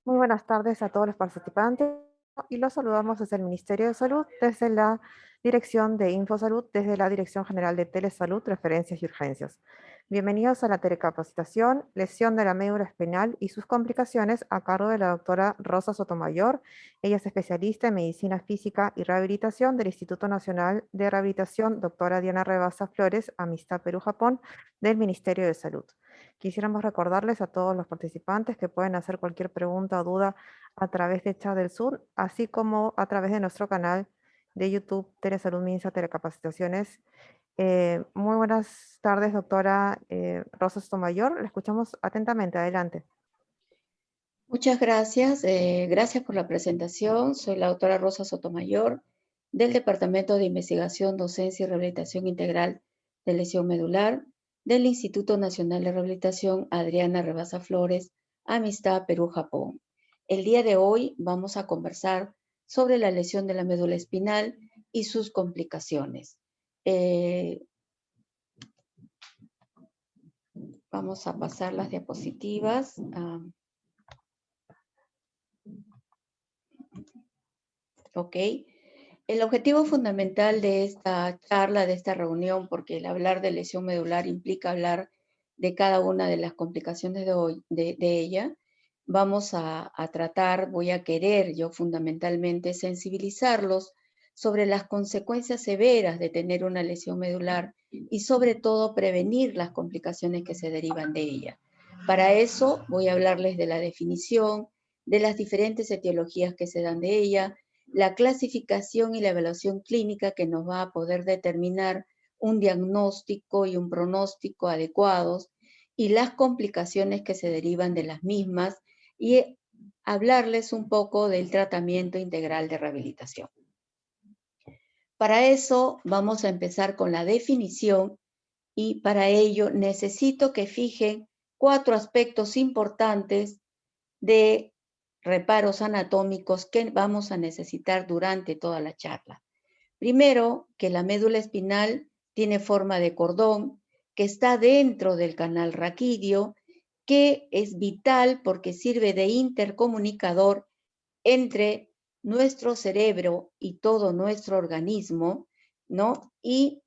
Muy buenas tardes a todos los participantes y los saludamos desde el Ministerio de Salud, desde la Dirección de Infosalud, desde la Dirección General de Telesalud, Referencias y Urgencias. Bienvenidos a la telecapacitación, lesión de la médula espinal y sus complicaciones a cargo de la doctora Rosa Sotomayor. Ella es especialista en medicina física y rehabilitación del Instituto Nacional de Rehabilitación, doctora Diana Rebasa Flores, Amistad Perú-Japón, del Ministerio de Salud. Quisiéramos recordarles a todos los participantes que pueden hacer cualquier pregunta o duda a través de chat del Zoom, así como a través de nuestro canal de YouTube Telesalud Minsa Telecapacitaciones. Muy buenas tardes, doctora Rosa Sotomayor. La escuchamos atentamente. Adelante. Muchas gracias. Gracias por la presentación. Soy la doctora Rosa Sotomayor del Departamento de Investigación, Docencia y Rehabilitación Integral de Lesión Medular del Instituto Nacional de Rehabilitación Adriana Rebasa Flores, Amistad Perú-Japón. El día de hoy vamos a conversar sobre la lesión de la médula espinal y sus complicaciones. Vamos a pasar las diapositivas. Ok. El objetivo fundamental de esta charla, de esta reunión, porque el hablar de lesión medular implica hablar de cada una de las complicaciones de ella, vamos a tratar, voy a querer yo fundamentalmente sensibilizarlos sobre las consecuencias severas de tener una lesión medular y sobre todo prevenir las complicaciones que se derivan de ella. Para eso voy a hablarles de la definición, de las diferentes etiologías que se dan de ella, la clasificación y la evaluación clínica que nos va a poder determinar un diagnóstico y un pronóstico adecuados y las complicaciones que se derivan de las mismas y hablarles un poco del tratamiento integral de rehabilitación. Para eso vamos a empezar con la definición y para ello necesito que fijen 4 aspectos importantes de reparos anatómicos que vamos a necesitar durante toda la charla. Primero, que la médula espinal tiene forma de cordón, que está dentro del canal raquídeo, que es vital porque sirve de intercomunicador entre nuestro cerebro y todo nuestro organismo, ¿no? Y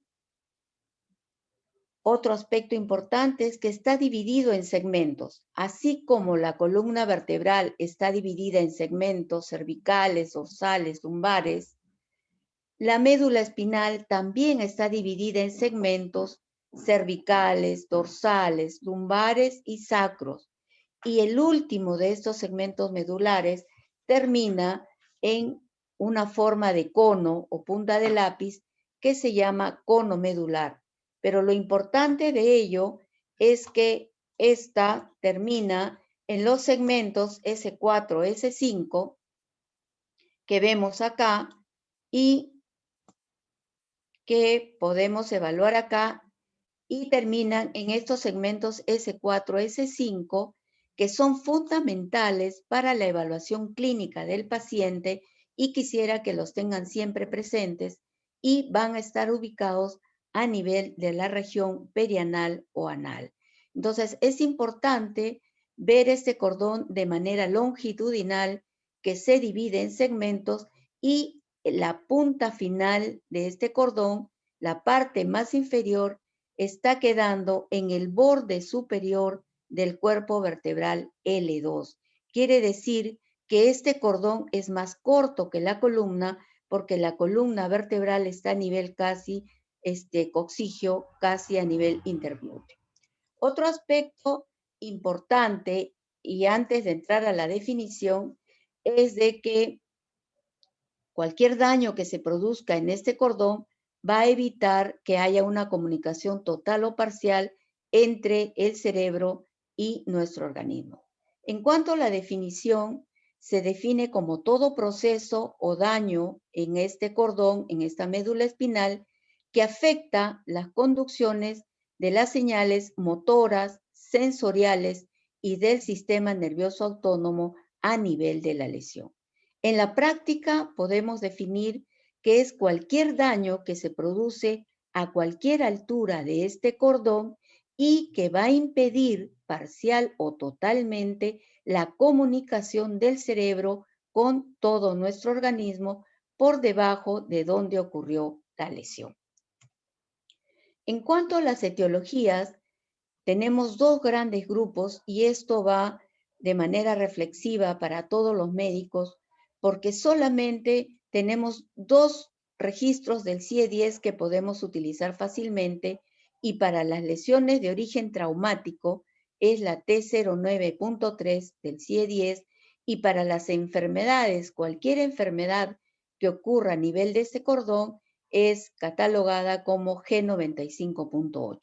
otro aspecto importante es que está dividido en segmentos, así como la columna vertebral está dividida en segmentos cervicales, dorsales, lumbares. La médula espinal también está dividida en segmentos cervicales, dorsales, lumbares y sacros. Y el último de estos segmentos medulares termina en una forma de cono o punta de lápiz que se llama cono medular. Pero lo importante de ello es que esta termina en los segmentos S4, S5 que vemos acá y que podemos evaluar acá y terminan en estos segmentos S4, S5, que son fundamentales para la evaluación clínica del paciente y quisiera que los tengan siempre presentes y van a estar ubicados a nivel de la región perianal o anal. Entonces, es importante ver este cordón de manera longitudinal que se divide en segmentos y la punta final de este cordón, la parte más inferior, está quedando en el borde superior del cuerpo vertebral L2. Quiere decir que este cordón es más corto que la columna porque la columna vertebral está a nivel casi coxigio, casi a nivel interglúteo. Otro aspecto importante, y antes de entrar a la definición, es de que cualquier daño que se produzca en este cordón va a evitar que haya una comunicación total o parcial entre el cerebro y nuestro organismo. En cuanto a la definición, se define como todo proceso o daño en este cordón, en esta médula espinal, que afecta las conducciones de las señales motoras, sensoriales y del sistema nervioso autónomo a nivel de la lesión. En la práctica podemos definir que es cualquier daño que se produce a cualquier altura de este cordón y que va a impedir parcial o totalmente la comunicación del cerebro con todo nuestro organismo por debajo de donde ocurrió la lesión. En cuanto a las etiologías, tenemos dos grandes grupos y esto va de manera reflexiva para todos los médicos porque solamente tenemos dos registros del CIE-10 que podemos utilizar fácilmente y para las lesiones de origen traumático es la T09.3 del CIE-10 y para las enfermedades, cualquier enfermedad que ocurra a nivel de este cordón es catalogada como G95.8.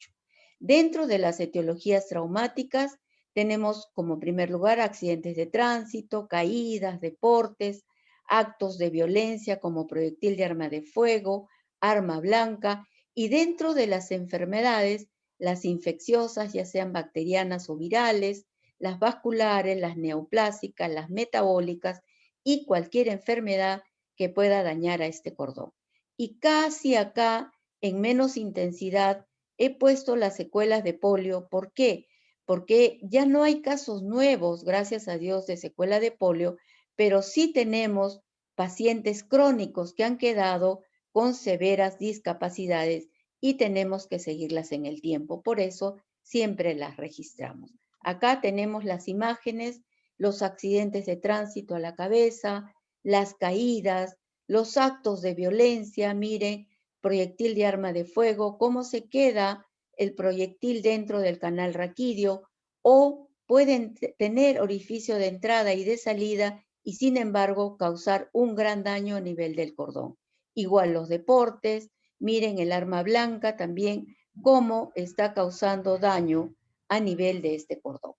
Dentro de las etiologías traumáticas tenemos como primer lugar accidentes de tránsito, caídas, deportes, actos de violencia como proyectil de arma de fuego, arma blanca y dentro de las enfermedades, las infecciosas, ya sean bacterianas o virales, las vasculares, las neoplásicas, las metabólicas y cualquier enfermedad que pueda dañar a este cordón. Y casi acá, en menos intensidad, he puesto las secuelas de polio. ¿Por qué? Porque ya no hay casos nuevos, gracias a Dios, de secuela de polio, pero sí tenemos pacientes crónicos que han quedado con severas discapacidades y tenemos que seguirlas en el tiempo. Por eso siempre las registramos. Acá tenemos las imágenes, los accidentes de tránsito a la cabeza, las caídas, los actos de violencia, miren, proyectil de arma de fuego, cómo se queda el proyectil dentro del canal raquídeo o pueden tener orificio de entrada y de salida y sin embargo causar un gran daño a nivel del cordón. Igual los deportes, miren el arma blanca también, cómo está causando daño a nivel de este cordón.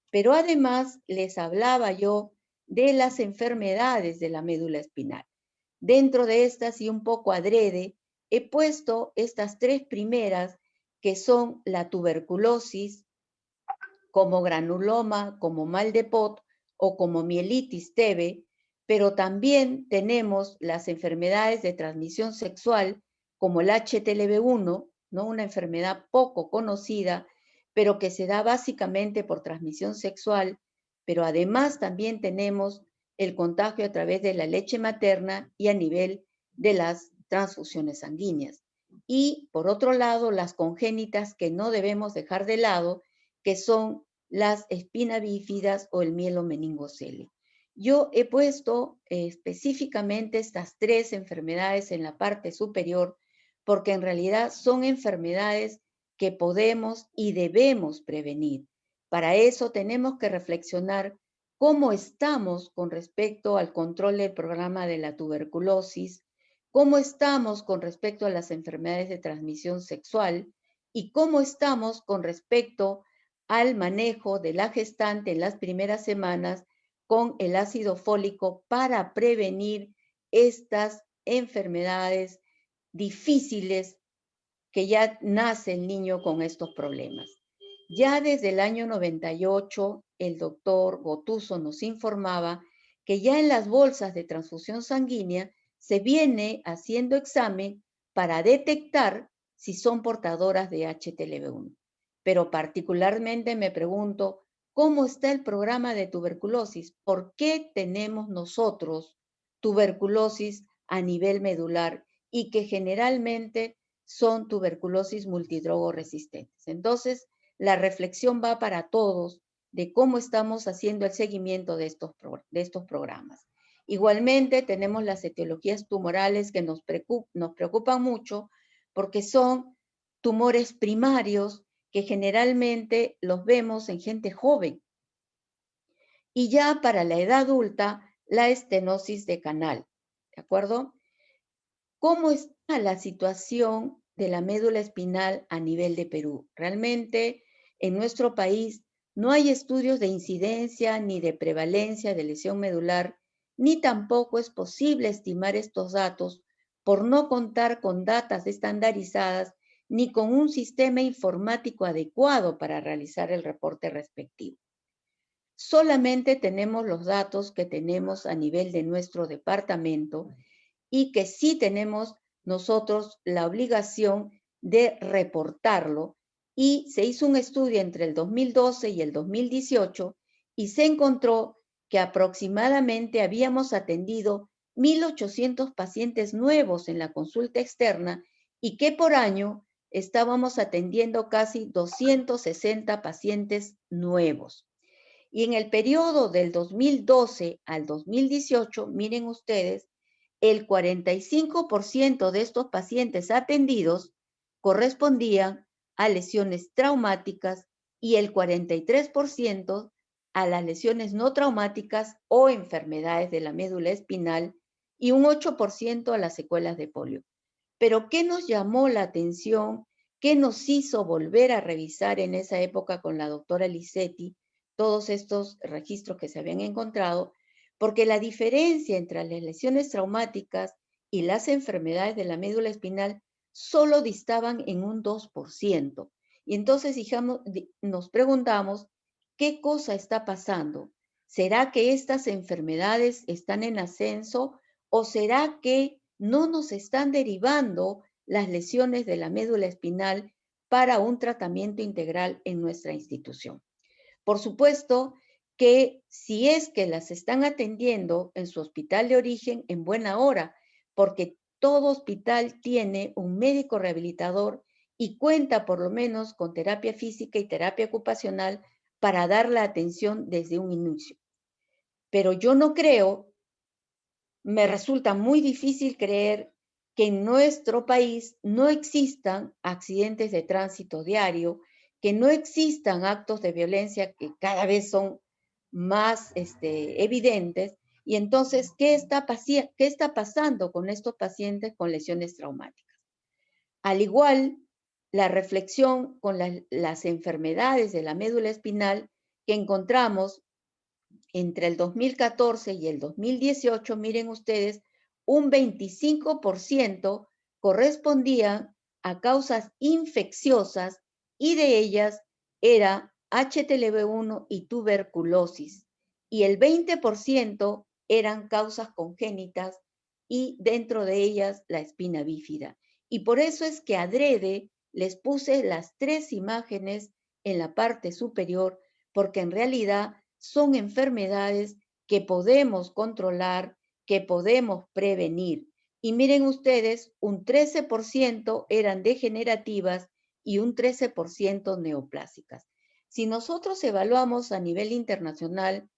Pero además les hablaba yo de las enfermedades de la médula espinal. Dentro de estas y un poco adrede, he puesto estas tres primeras que son la tuberculosis, como granuloma, como mal de Pot o como mielitis TB, pero también tenemos las enfermedades de transmisión sexual, como el HTLV1, ¿no? Una enfermedad poco conocida, pero que se da básicamente por transmisión sexual, pero además también tenemos el contagio a través de la leche materna y a nivel de las transfusiones sanguíneas. Y por otro lado, las congénitas que no debemos dejar de lado, que son las espinas bífidas o el mielomeningocele. Yo he puesto específicamente estas tres enfermedades en la parte superior porque en realidad son enfermedades que podemos y debemos prevenir. Para eso tenemos que reflexionar cómo estamos con respecto al control del programa de la tuberculosis, cómo estamos con respecto a las enfermedades de transmisión sexual y cómo estamos con respecto al manejo de la gestante en las primeras semanas con el ácido fólico para prevenir estas enfermedades difíciles que ya nace el niño con estos problemas. Ya desde el año 98, el doctor Gotuso nos informaba que ya en las bolsas de transfusión sanguínea se viene haciendo examen para detectar si son portadoras de HTLV1. Pero particularmente me pregunto, ¿cómo está el programa de tuberculosis? ¿Por qué tenemos nosotros tuberculosis a nivel medular y que generalmente son tuberculosis multidrogo resistentes? Entonces, la reflexión va para todos de cómo estamos haciendo el seguimiento de estos programas. Igualmente, tenemos las etiologías tumorales que nos preocupan mucho porque son tumores primarios que generalmente los vemos en gente joven. Y ya para la edad adulta, la estenosis de canal, ¿de acuerdo? ¿Cómo está la situación de la médula espinal a nivel de Perú? Realmente en nuestro país no hay estudios de incidencia ni de prevalencia de lesión medular, ni tampoco es posible estimar estos datos por no contar con datas estandarizadas ni con un sistema informático adecuado para realizar el reporte respectivo. Solamente tenemos los datos que tenemos a nivel de nuestro departamento y que sí tenemos nosotros la obligación de reportarlo y se hizo un estudio entre el 2012 y el 2018 y se encontró que aproximadamente habíamos atendido 1.800 pacientes nuevos en la consulta externa y que por año estábamos atendiendo casi 260 pacientes nuevos. Y en el periodo del 2012 al 2018, miren ustedes, el 45% de estos pacientes atendidos correspondían a lesiones traumáticas y el 43% a las lesiones no traumáticas o enfermedades de la médula espinal y un 8% a las secuelas de polio. Pero ¿qué nos llamó la atención? ¿Qué nos hizo volver a revisar en esa época con la doctora Lisetti todos estos registros que se habían encontrado? Porque la diferencia entre las lesiones traumáticas y las enfermedades de la médula espinal solo distaban en un 2%. Y entonces nos preguntamos, ¿qué cosa está pasando? ¿Será que estas enfermedades están en ascenso o será que no nos están derivando las lesiones de la médula espinal para un tratamiento integral en nuestra institución? Por supuesto que si es que las están atendiendo en su hospital de origen, en buena hora, porque todo hospital tiene un médico rehabilitador y cuenta por lo menos con terapia física y terapia ocupacional para dar la atención desde un inicio. Pero yo no creo, me resulta muy difícil creer que en nuestro país no existan accidentes de tránsito diario, que no existan actos de violencia que cada vez son más evidentes. Y entonces, ¿qué está pasando con estos pacientes con lesiones traumáticas? Al igual, la reflexión con las enfermedades de la médula espinal que encontramos entre el 2014 y el 2018, miren ustedes, un 25% correspondía a causas infecciosas y de ellas era HTLV1 y tuberculosis. Y el 20% eran causas congénitas y dentro de ellas la espina bífida. Y por eso es que adrede les puse las 3 imágenes en la parte superior, porque en realidad son enfermedades que podemos controlar, que podemos prevenir. Y miren ustedes, un 13% eran degenerativas y un 13% neoplásicas. Si nosotros evaluamos a nivel internacional,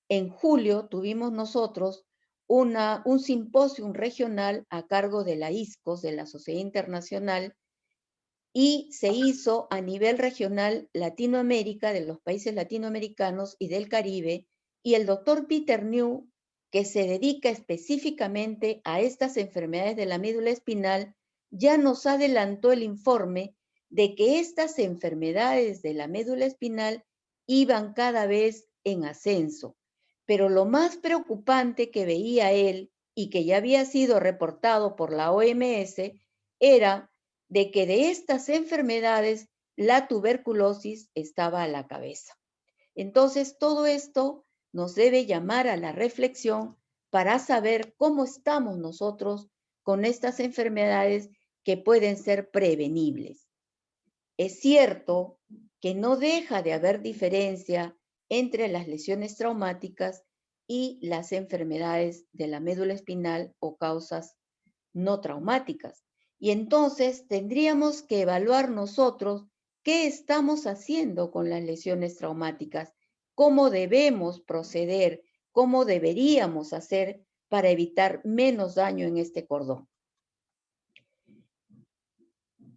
en julio tuvimos nosotros un simposio regional a cargo de la ISCOS, de la Sociedad Internacional, y se hizo a nivel regional Latinoamérica, de los países latinoamericanos y del Caribe, y el doctor Peter New, que se dedica específicamente a estas enfermedades de la médula espinal, ya nos adelantó el informe de que estas enfermedades de la médula espinal iban cada vez en ascenso. Pero lo más preocupante que veía él y que ya había sido reportado por la OMS era de que de estas enfermedades la tuberculosis estaba a la cabeza. Entonces, todo esto nos debe llamar a la reflexión para saber cómo estamos nosotros con estas enfermedades que pueden ser prevenibles. Es cierto que no deja de haber diferencia entre las lesiones traumáticas y las enfermedades de la médula espinal o causas no traumáticas. Y entonces tendríamos que evaluar nosotros qué estamos haciendo con las lesiones traumáticas, cómo debemos proceder, cómo deberíamos hacer para evitar menos daño en este cordón.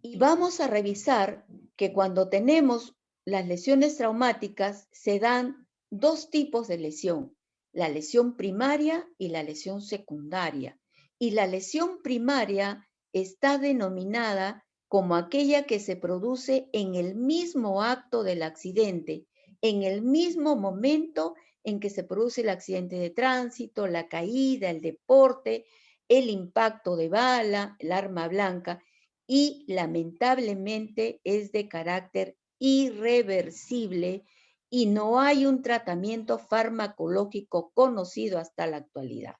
Y vamos a revisar que cuando tenemos las lesiones traumáticas se dan 2 tipos de lesión, la lesión primaria y la lesión secundaria. Y la lesión primaria está denominada como aquella que se produce en el mismo acto del accidente, en el mismo momento en que se produce el accidente de tránsito, la caída, el deporte, el impacto de bala, el arma blanca, y lamentablemente es de carácter irreversible y no hay un tratamiento farmacológico conocido hasta la actualidad.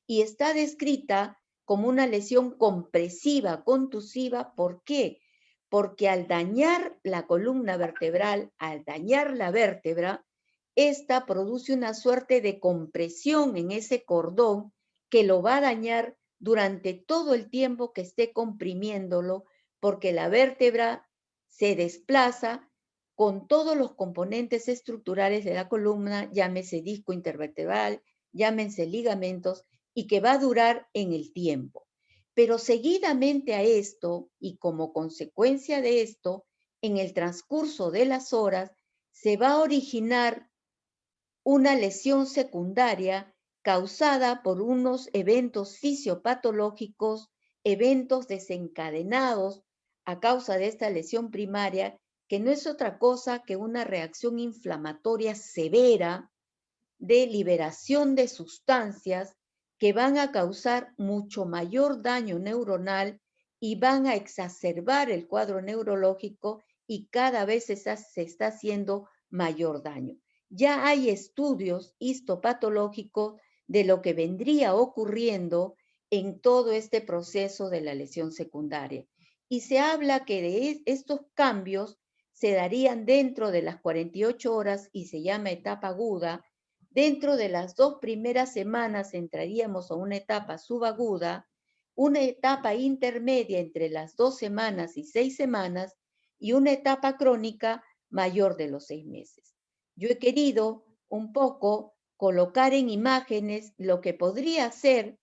Y está descrita como una lesión compresiva, contusiva. ¿Por qué? porque al dañar la columna vertebral, al dañar la vértebra, esta produce una suerte de compresión en ese cordón que lo va a dañar durante todo el tiempo que esté comprimiéndolo, porque la vértebra se desplaza con todos los componentes estructurales de la columna, llámese disco intervertebral, llámense ligamentos, y que va a durar en el tiempo. Pero seguidamente a esto, y como consecuencia de esto, en el transcurso de las horas, se va a originar una lesión secundaria causada por unos eventos fisiopatológicos, eventos desencadenados a causa de esta lesión primaria, que no es otra cosa que una reacción inflamatoria severa de liberación de sustancias que van a causar mucho mayor daño neuronal y van a exacerbar el cuadro neurológico y cada vez se está haciendo mayor daño. Ya hay estudios histopatológicos de lo que vendría ocurriendo en todo este proceso de la lesión secundaria. Y se habla que de estos cambios se darían dentro de las 48 horas y se llama etapa aguda. Dentro de las 2 primeras semanas entraríamos a una etapa subaguda, una etapa intermedia entre las 2 semanas y 6 semanas y una etapa crónica mayor de los 6 meses. Yo he querido un poco colocar en imágenes lo que podría ser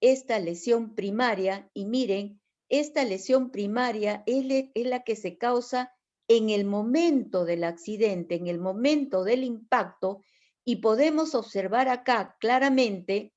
esta lesión primaria y miren, esta lesión primaria es la que se causa en el momento del accidente, en el momento del impacto, y podemos observar acá claramente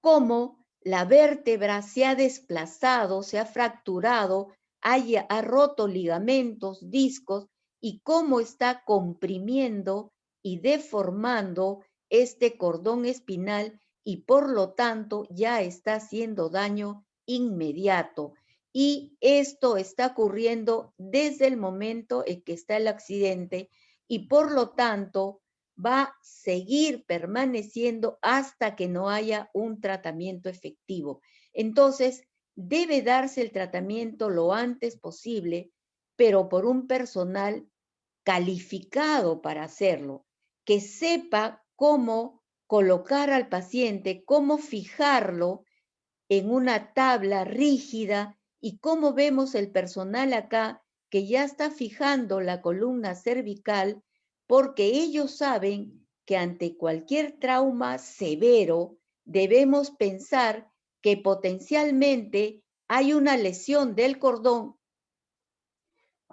cómo la vértebra se ha desplazado, se ha fracturado, ha roto ligamentos, discos, y cómo está comprimiendo y deformando este cordón espinal y por lo tanto ya está haciendo daño inmediato. Y esto está ocurriendo desde el momento en que está el accidente y por lo tanto va a seguir permaneciendo hasta que no haya un tratamiento efectivo. Entonces, debe darse el tratamiento lo antes posible, pero por un personal calificado para hacerlo, que sepa cómo colocar al paciente, cómo fijarlo en una tabla rígida y cómo vemos el personal acá que ya está fijando la columna cervical porque ellos saben que ante cualquier trauma severo debemos pensar que potencialmente hay una lesión del cordón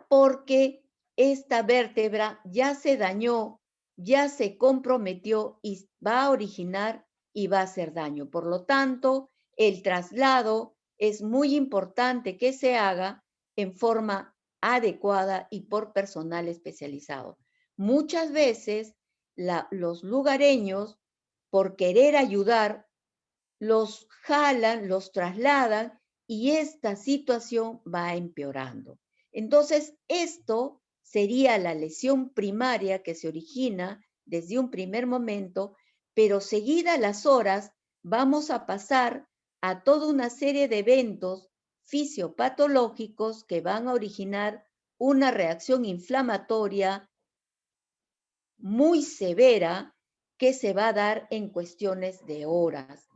porque esta vértebra ya se dañó, ya se comprometió y va a originar y va a hacer daño. Por lo tanto, el traslado es muy importante que se haga en forma adecuada y por personal especializado. Muchas veces los lugareños, por querer ayudar, los jalan, los trasladan y esta situación va empeorando. Entonces, esto sería la lesión primaria que se origina desde un primer momento, pero seguida las horas vamos a pasar a toda una serie de eventos fisiopatológicos que van a originar una reacción inflamatoria muy severa que se va a dar en cuestiones de horas.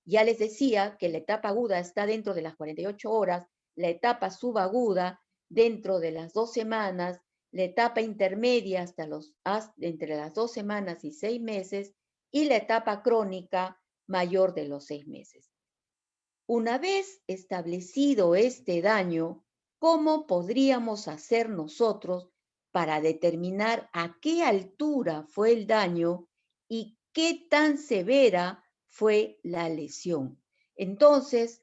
Ya les decía que la etapa aguda está dentro de las 48 horas, la etapa subaguda dentro de las 2 semanas, la etapa intermedia entre las 2 semanas y 6 meses y la etapa crónica mayor de los 6 meses. Una vez establecido este daño, ¿cómo podríamos hacer nosotros para determinar a qué altura fue el daño y qué tan severa fue la lesión? Entonces,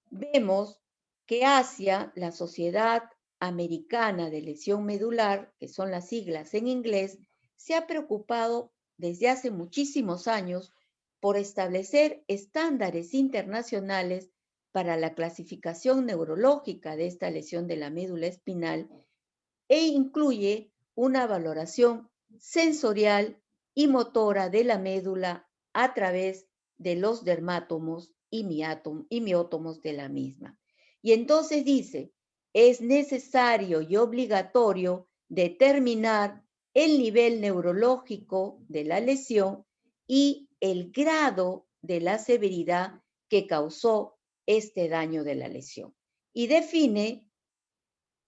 vemos que ASIA, la Sociedad Americana de Lesión Medular, que son las siglas en inglés, se ha preocupado desde hace muchísimos años por establecer estándares internacionales para la clasificación neurológica de esta lesión de la médula espinal e incluye una valoración sensorial y motora de la médula a través de los dermátomos y miótomos de la misma. Y entonces dice, es necesario y obligatorio determinar el nivel neurológico de la lesión y el grado de la severidad que causó este daño de la lesión. Y define,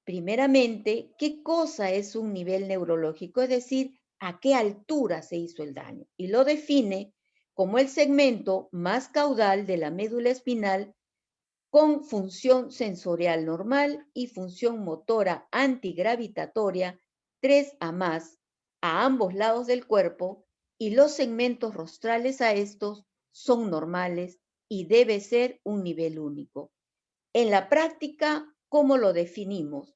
primeramente, qué cosa es un nivel neurológico, es decir, a qué altura se hizo el daño. Y lo define como el segmento más caudal de la médula espinal con función sensorial normal y función motora antigravitatoria 3 a más a ambos lados del cuerpo, y los segmentos rostrales a estos son normales y debe ser un nivel único. En la práctica, ¿cómo lo definimos?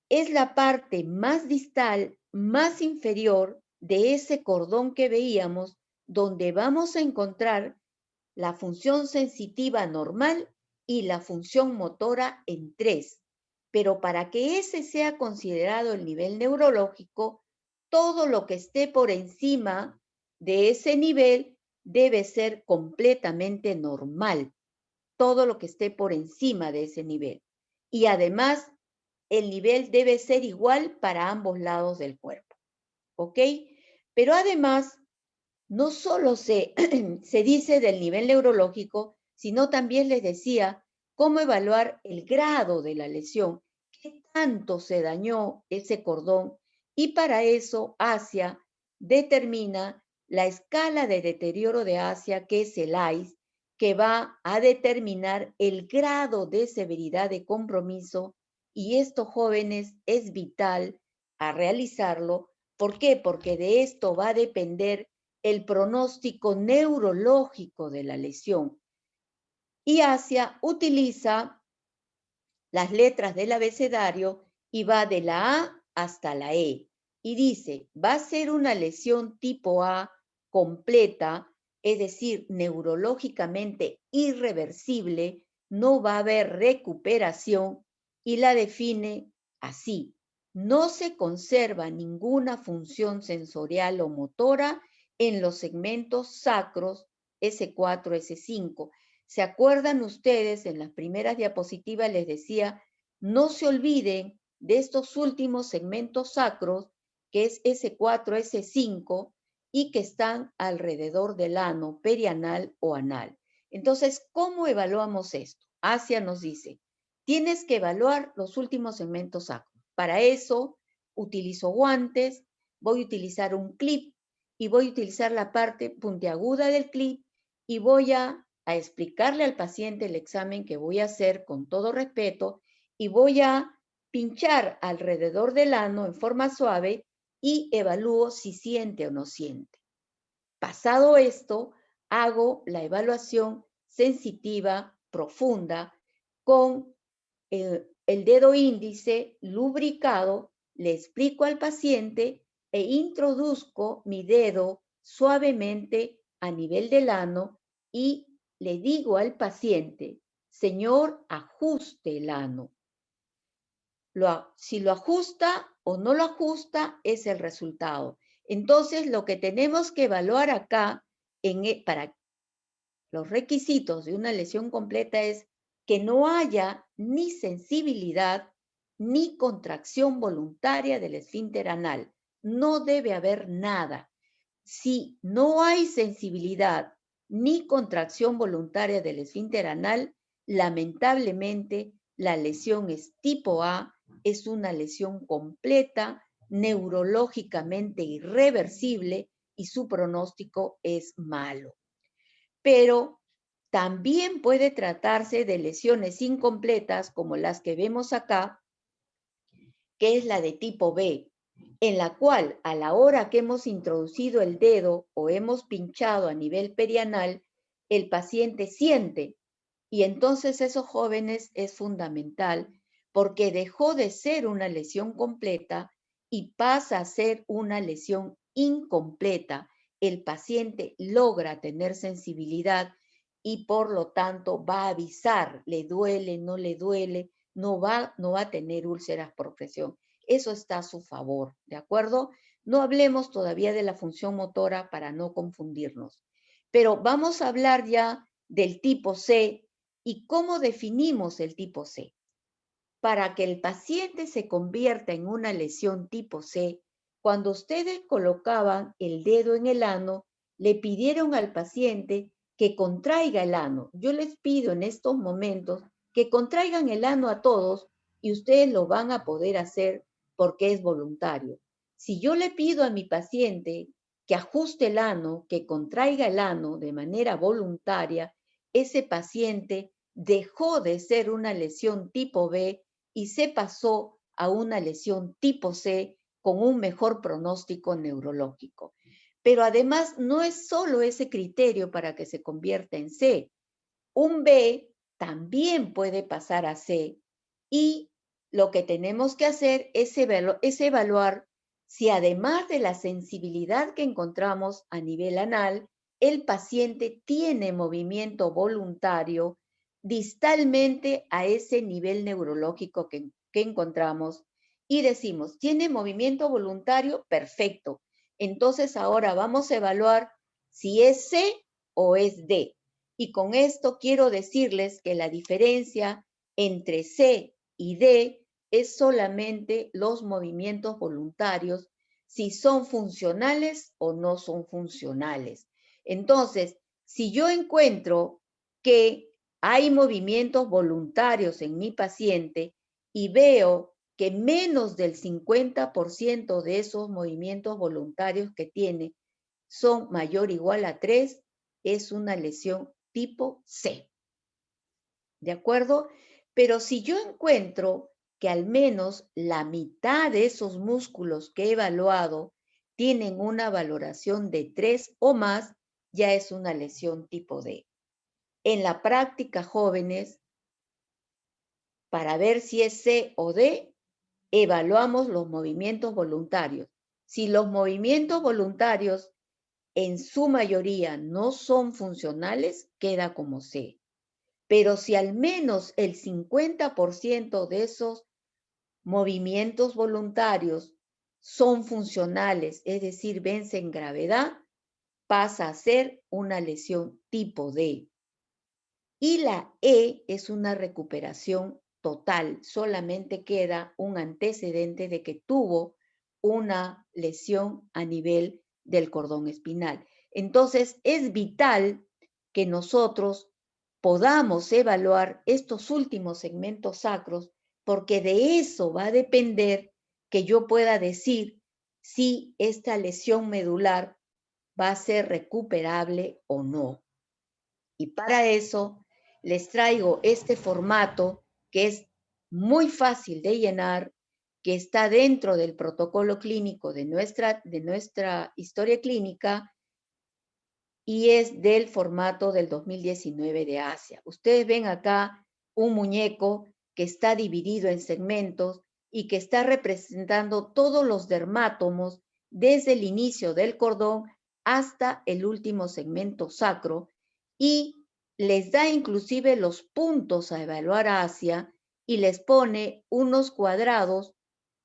Es la parte más distal, más inferior de ese cordón que veíamos, donde vamos a encontrar la función sensitiva normal y la función motora en 3. Pero para que ese sea considerado el nivel neurológico, todo lo que esté por encima de ese nivel debe ser completamente normal. Todo lo que esté por encima de ese nivel. Y además, el nivel debe ser igual para ambos lados del cuerpo. ¿Ok? Pero además, no solo se dice del nivel neurológico, sino también les decía cómo evaluar el grado de la lesión, qué tanto se dañó ese cordón, y para eso Asia determina la escala de deterioro de Asia, que es el AIS, que va a determinar el grado de severidad de compromiso, y esto, jóvenes, es vital a realizarlo. ¿Por qué? Porque de esto va a depender el pronóstico neurológico de la lesión. Y Asia utiliza las letras del abecedario y va de la A hasta la E. Y dice, va a ser una lesión tipo A completa, es decir, neurológicamente irreversible, no va a haber recuperación, y la define así: no se conserva ninguna función sensorial o motora en los segmentos sacros S4, S5. ¿Se acuerdan ustedes? En las primeras diapositivas les decía, no se olviden de estos últimos segmentos sacros, que es S4, S5, y que están alrededor del ano, perianal o anal. Entonces, ¿cómo evaluamos esto? Asia nos dice, tienes que evaluar los últimos segmentos sacros. Para eso, utilizo guantes, voy a utilizar un clip y voy a utilizar la parte puntiaguda del clip, y voy a explicarle al paciente el examen que voy a hacer con todo respeto, y voy a pinchar alrededor del ano en forma suave y evalúo si siente o no siente. Pasado esto, hago la evaluación sensitiva profunda con el dedo índice lubricado. Le explico al paciente e introduzco mi dedo suavemente a nivel del ano y le digo al paciente, señor, ajuste el ano. Si lo ajusta o no lo ajusta es el resultado. Entonces, lo que tenemos que evaluar acá para los requisitos de una lesión completa es que no haya ni sensibilidad ni contracción voluntaria del esfínter anal. No debe haber nada. Si no hay sensibilidad ni contracción voluntaria del esfínter anal, lamentablemente la lesión es tipo A, es una lesión completa, neurológicamente irreversible, y su pronóstico es malo. Pero también puede tratarse de lesiones incompletas, como las que vemos acá, que es la de tipo B, en la cual a la hora que hemos introducido el dedo o hemos pinchado a nivel perianal, el paciente siente, y entonces esos jóvenes es fundamental, porque dejó de ser una lesión completa y pasa a ser una lesión incompleta. El paciente logra tener sensibilidad y por lo tanto va a avisar, le duele, no le duele, no va a tener úlceras por presión. Eso está a su favor, ¿de acuerdo? No hablemos todavía de la función motora para no confundirnos. Pero vamos a hablar ya del tipo C, ¿Y cómo definimos el tipo C? Para que el paciente se convierta en una lesión tipo C, cuando ustedes colocaban el dedo en el ano, le pidieron al paciente que contraiga el ano. Yo les pido en estos momentos que contraigan el ano a todos y ustedes lo van a poder hacer porque es voluntario. Si yo le pido a mi paciente que ajuste el ano, que contraiga el ano de manera voluntaria, ese paciente dejó de ser una lesión tipo B y se pasó a una lesión tipo C con un mejor pronóstico neurológico. Pero además no es solo ese criterio para que se convierta en C. Un B también puede pasar a C y lo que tenemos que hacer es evaluar si además de la sensibilidad que encontramos a nivel anal, el paciente tiene movimiento voluntario distalmente a ese nivel neurológico que encontramos y decimos, ¿tiene movimiento voluntario? Perfecto. Entonces ahora vamos a evaluar si es C o es D. Y con esto quiero decirles que la diferencia entre C y D es solamente los movimientos voluntarios, si son funcionales o no son funcionales. Entonces, si yo encuentro que hay movimientos voluntarios en mi paciente y veo que menos del 50% de esos movimientos voluntarios que tiene son mayor o igual a 3, es una lesión tipo C. ¿De acuerdo? Pero si yo encuentro que al menos la mitad de esos músculos que he evaluado tienen una valoración de 3 o más, ya es una lesión tipo D. En la práctica, jóvenes, para ver si es C o D, evaluamos los movimientos voluntarios. Si los movimientos voluntarios en su mayoría no son funcionales, queda como C. Pero si al menos el 50% de esos movimientos voluntarios son funcionales, es decir, vencen gravedad, pasa a ser una lesión tipo D. Y la E es una recuperación total, solamente queda un antecedente de que tuvo una lesión a nivel del cordón espinal. Entonces, es vital que nosotros podamos evaluar estos últimos segmentos sacros, porque de eso va a depender que yo pueda decir si esta lesión medular va a ser recuperable o no. Y para eso les traigo este formato que es muy fácil de llenar, que está dentro del protocolo clínico de nuestra historia clínica y es del formato del 2019 de Asia. Ustedes ven acá un muñeco que está dividido en segmentos y que está representando todos los dermátomos desde el inicio del cordón hasta el último segmento sacro y les da inclusive los puntos a evaluar hacia y les pone unos cuadrados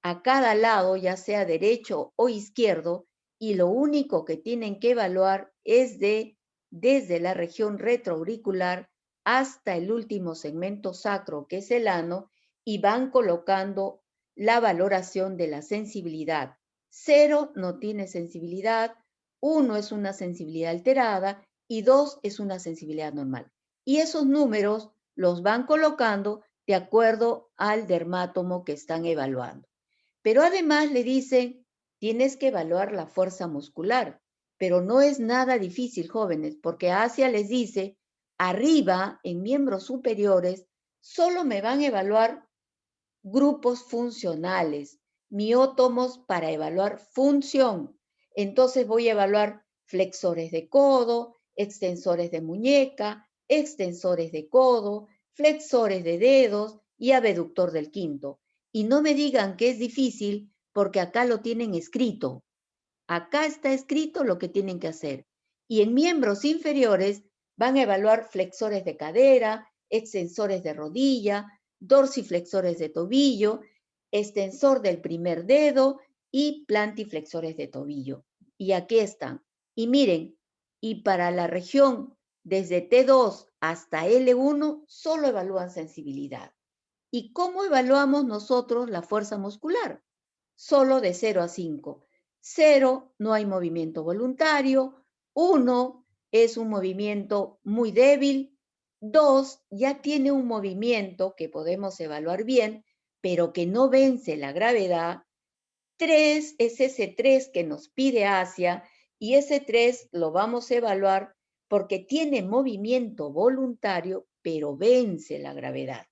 a cada lado, ya sea derecho o izquierdo, y lo único que tienen que evaluar es desde la región retroauricular hasta el último segmento sacro, que es el ano, y van colocando la valoración de la sensibilidad. 0 no tiene sensibilidad, 1 es una sensibilidad alterada y 2 es una sensibilidad normal. Y esos números los van colocando de acuerdo al dermátomo que están evaluando. Pero además le dicen, tienes que evaluar la fuerza muscular, pero no es nada difícil, jóvenes, porque Asia les dice, arriba, en miembros superiores, solo me van a evaluar grupos funcionales, miótomos para evaluar función. Entonces voy a evaluar flexores de codo, extensores de muñeca, extensores de codo, flexores de dedos y abductor del quinto. Y no me digan que es difícil porque acá lo tienen escrito. Acá está escrito lo que tienen que hacer. Y en miembros inferiores van a evaluar flexores de cadera, extensores de rodilla, dorsiflexores de tobillo, extensor del primer dedo y plantiflexores de tobillo. Y aquí están. Y miren, y para la región desde T2 hasta L1 solo evalúan sensibilidad. ¿Y cómo evaluamos nosotros la fuerza muscular? Solo de 0 a 5. 0, no hay movimiento voluntario. 1 es un movimiento muy débil. 2 ya tiene un movimiento que podemos evaluar bien, pero que no vence la gravedad. 3 es ese 3 que nos pide Asia, y ese 3 lo vamos a evaluar porque tiene movimiento voluntario, pero vence la gravedad.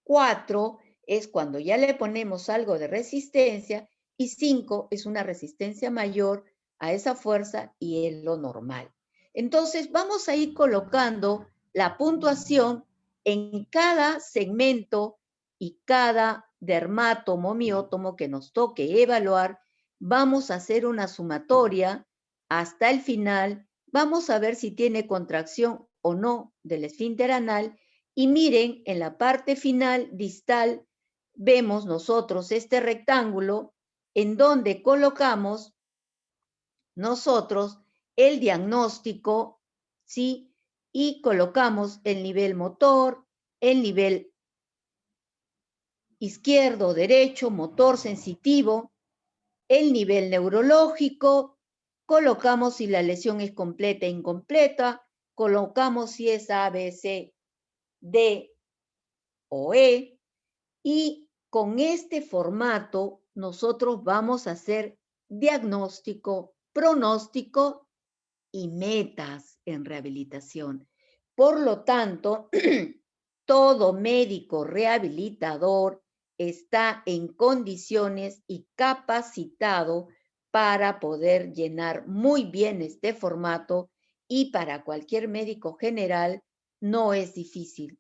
4 es cuando ya le ponemos algo de resistencia, y 5 es una resistencia mayor a esa fuerza y es lo normal. Entonces vamos a ir colocando la puntuación en cada segmento y cada dermátomo, miótomo que nos toque evaluar. Vamos a hacer una sumatoria hasta el final. Vamos a ver si tiene contracción o no del esfínter anal. Y miren, en la parte final distal vemos nosotros este rectángulo en donde colocamos nosotros el diagnóstico, ¿sí? Y colocamos el nivel motor, el nivel izquierdo, derecho, motor sensitivo, el nivel neurológico, colocamos si la lesión es completa e incompleta, colocamos si es A, B, C, D o E, y con este formato nosotros vamos a hacer diagnóstico, pronóstico y metas en rehabilitación. Por lo tanto, todo médico rehabilitador está en condiciones y capacitado para poder llenar muy bien este formato, y para cualquier médico general no es difícil.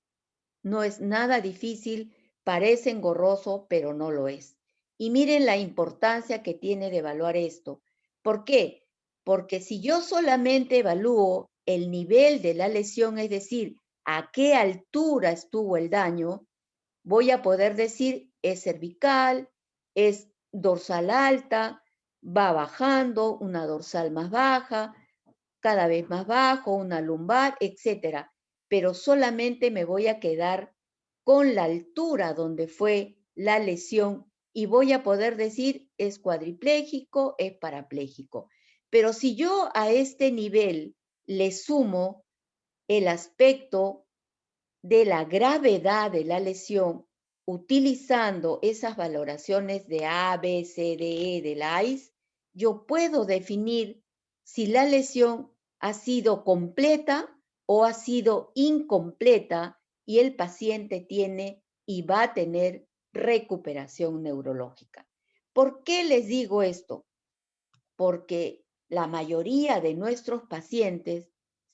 No es nada difícil, parece engorroso, pero no lo es. Y miren la importancia que tiene de evaluar esto. ¿Por qué? Porque si yo solamente evalúo el nivel de la lesión, es decir, a qué altura estuvo el daño, voy a poder decir es cervical, es dorsal alta, va bajando, una dorsal más baja, cada vez más bajo, una lumbar, etcétera. Pero solamente me voy a quedar con la altura donde fue la lesión y voy a poder decir es cuadripléjico, es parapléjico. Pero si yo a este nivel le sumo el aspecto de la gravedad de la lesión, utilizando esas valoraciones de A, B, C, D, E del AIS, yo puedo definir si la lesión ha sido completa o ha sido incompleta, y el paciente tiene y va a tener recuperación neurológica. ¿Por qué les digo esto? Porque la mayoría de nuestros pacientes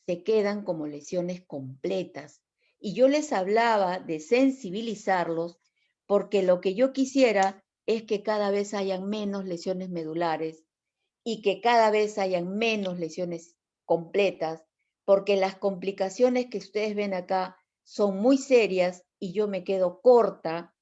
se quedan como lesiones completas. Y yo les hablaba de sensibilizarlos, porque lo que yo quisiera es que cada vez hayan menos lesiones medulares y que cada vez hayan menos lesiones completas, porque las complicaciones que ustedes ven acá son muy serias y yo me quedo corta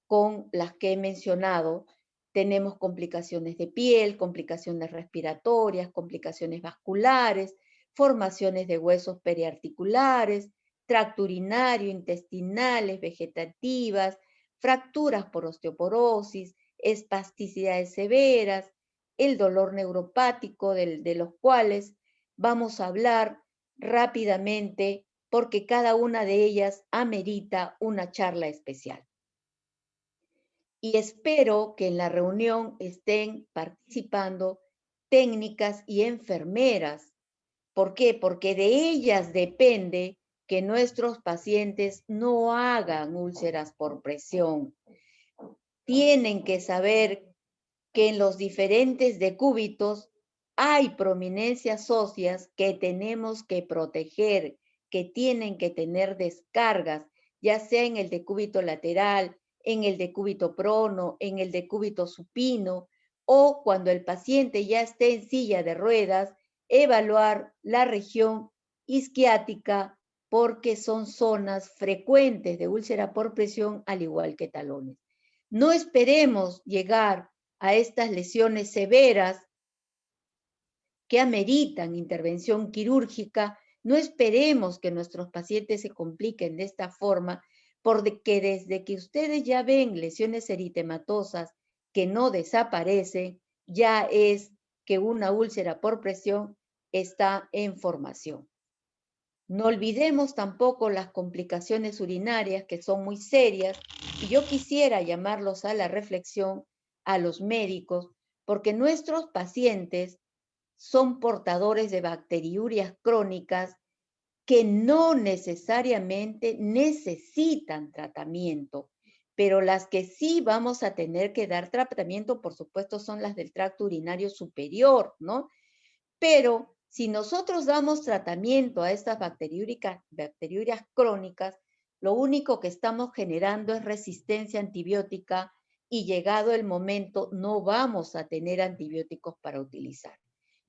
con las que he mencionado. Tenemos complicaciones de piel, complicaciones respiratorias, complicaciones vasculares, formaciones de huesos periarticulares, tracto urinario, intestinales, vegetativas, fracturas por osteoporosis, espasticidades severas, el dolor neuropático de los cuales vamos a hablar rápidamente, porque cada una de ellas amerita una charla especial. Y espero que en la reunión estén participando técnicas y enfermeras. ¿Por qué? Porque de ellas depende que nuestros pacientes no hagan úlceras por presión. Tienen que saber que en los diferentes decúbitos hay prominencias óseas que tenemos que proteger, que tienen que tener descargas, ya sea en el decúbito lateral, en el decúbito prono, en el decúbito supino, o cuando el paciente ya esté en silla de ruedas, evaluar la región isquiática, porque son zonas frecuentes de úlcera por presión, al igual que talones. No esperemos llegar a estas lesiones severas que ameritan intervención quirúrgica, No esperemos que nuestros pacientes se compliquen de esta forma, porque desde que ustedes ya ven lesiones eritematosas que no desaparecen, ya es que una úlcera por presión está en formación. No olvidemos tampoco las complicaciones urinarias, que son muy serias, y yo quisiera llamarlos a la reflexión a los médicos, porque nuestros pacientes son portadores de bacteriurias crónicas que no necesariamente necesitan tratamiento, pero las que sí vamos a tener que dar tratamiento, por supuesto, son las del tracto urinario superior, ¿no? Pero si nosotros damos tratamiento a estas bacteriurias crónicas, lo único que estamos generando es resistencia antibiótica y llegado el momento no vamos a tener antibióticos para utilizar.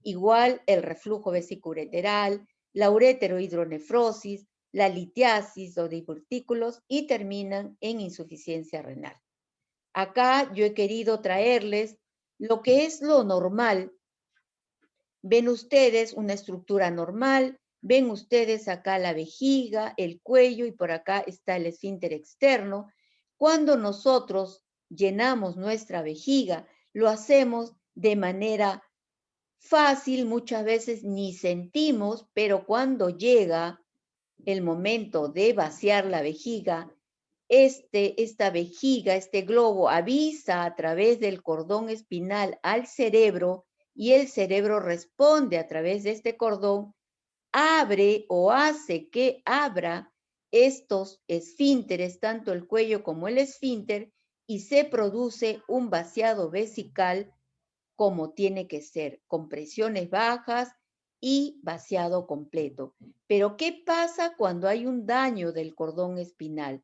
Igual el reflujo vesicoureteral, la ureterohidronefrosis, la litiasis o divertículos y terminan en insuficiencia renal. Acá yo he querido traerles lo que es lo normal. Ven ustedes una estructura normal, ven ustedes acá la vejiga, el cuello y por acá está el esfínter externo. Cuando nosotros llenamos nuestra vejiga, lo hacemos de manera fácil, muchas veces ni sentimos, pero cuando llega el momento de vaciar la vejiga, esta vejiga, este globo avisa a través del cordón espinal al cerebro y el cerebro responde a través de este cordón, abre o hace que abra estos esfínteres, tanto el cuello como el esfínter, y se produce un vaciado vesical como tiene que ser, con presiones bajas y vaciado completo. Pero, ¿qué pasa cuando hay un daño del cordón espinal?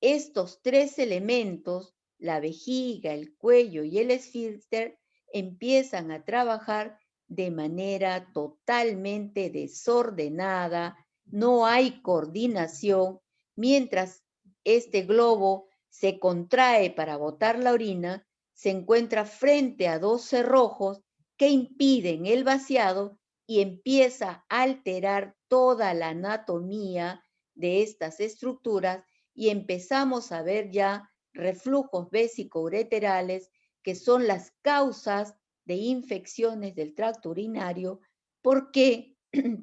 Estos tres elementos, la vejiga, el cuello y el esfínter, empiezan a trabajar de manera totalmente desordenada, no hay coordinación, mientras este globo se contrae para botar la orina, se encuentra frente a dos cerrojos que impiden el vaciado y empieza a alterar toda la anatomía de estas estructuras y empezamos a ver ya reflujos vesicoureterales que son las causas de infecciones del tracto urinario. ¿Por qué?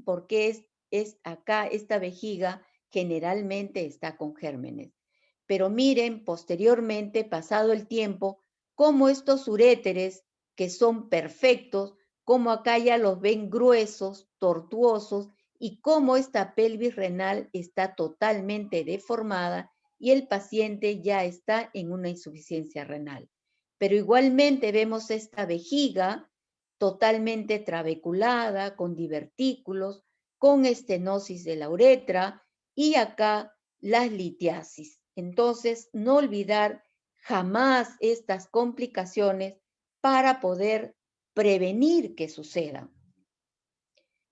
Porque es acá esta vejiga generalmente está con gérmenes. Pero miren, posteriormente, pasado el tiempo, cómo estos uréteres, que son perfectos, cómo acá ya los ven gruesos, tortuosos, y cómo esta pelvis renal está totalmente deformada y el paciente ya está en una insuficiencia renal. Pero igualmente vemos esta vejiga totalmente trabeculada, con divertículos, con estenosis de la uretra y acá las litiasis. Entonces, no olvidar jamás estas complicaciones para poder prevenir que sucedan.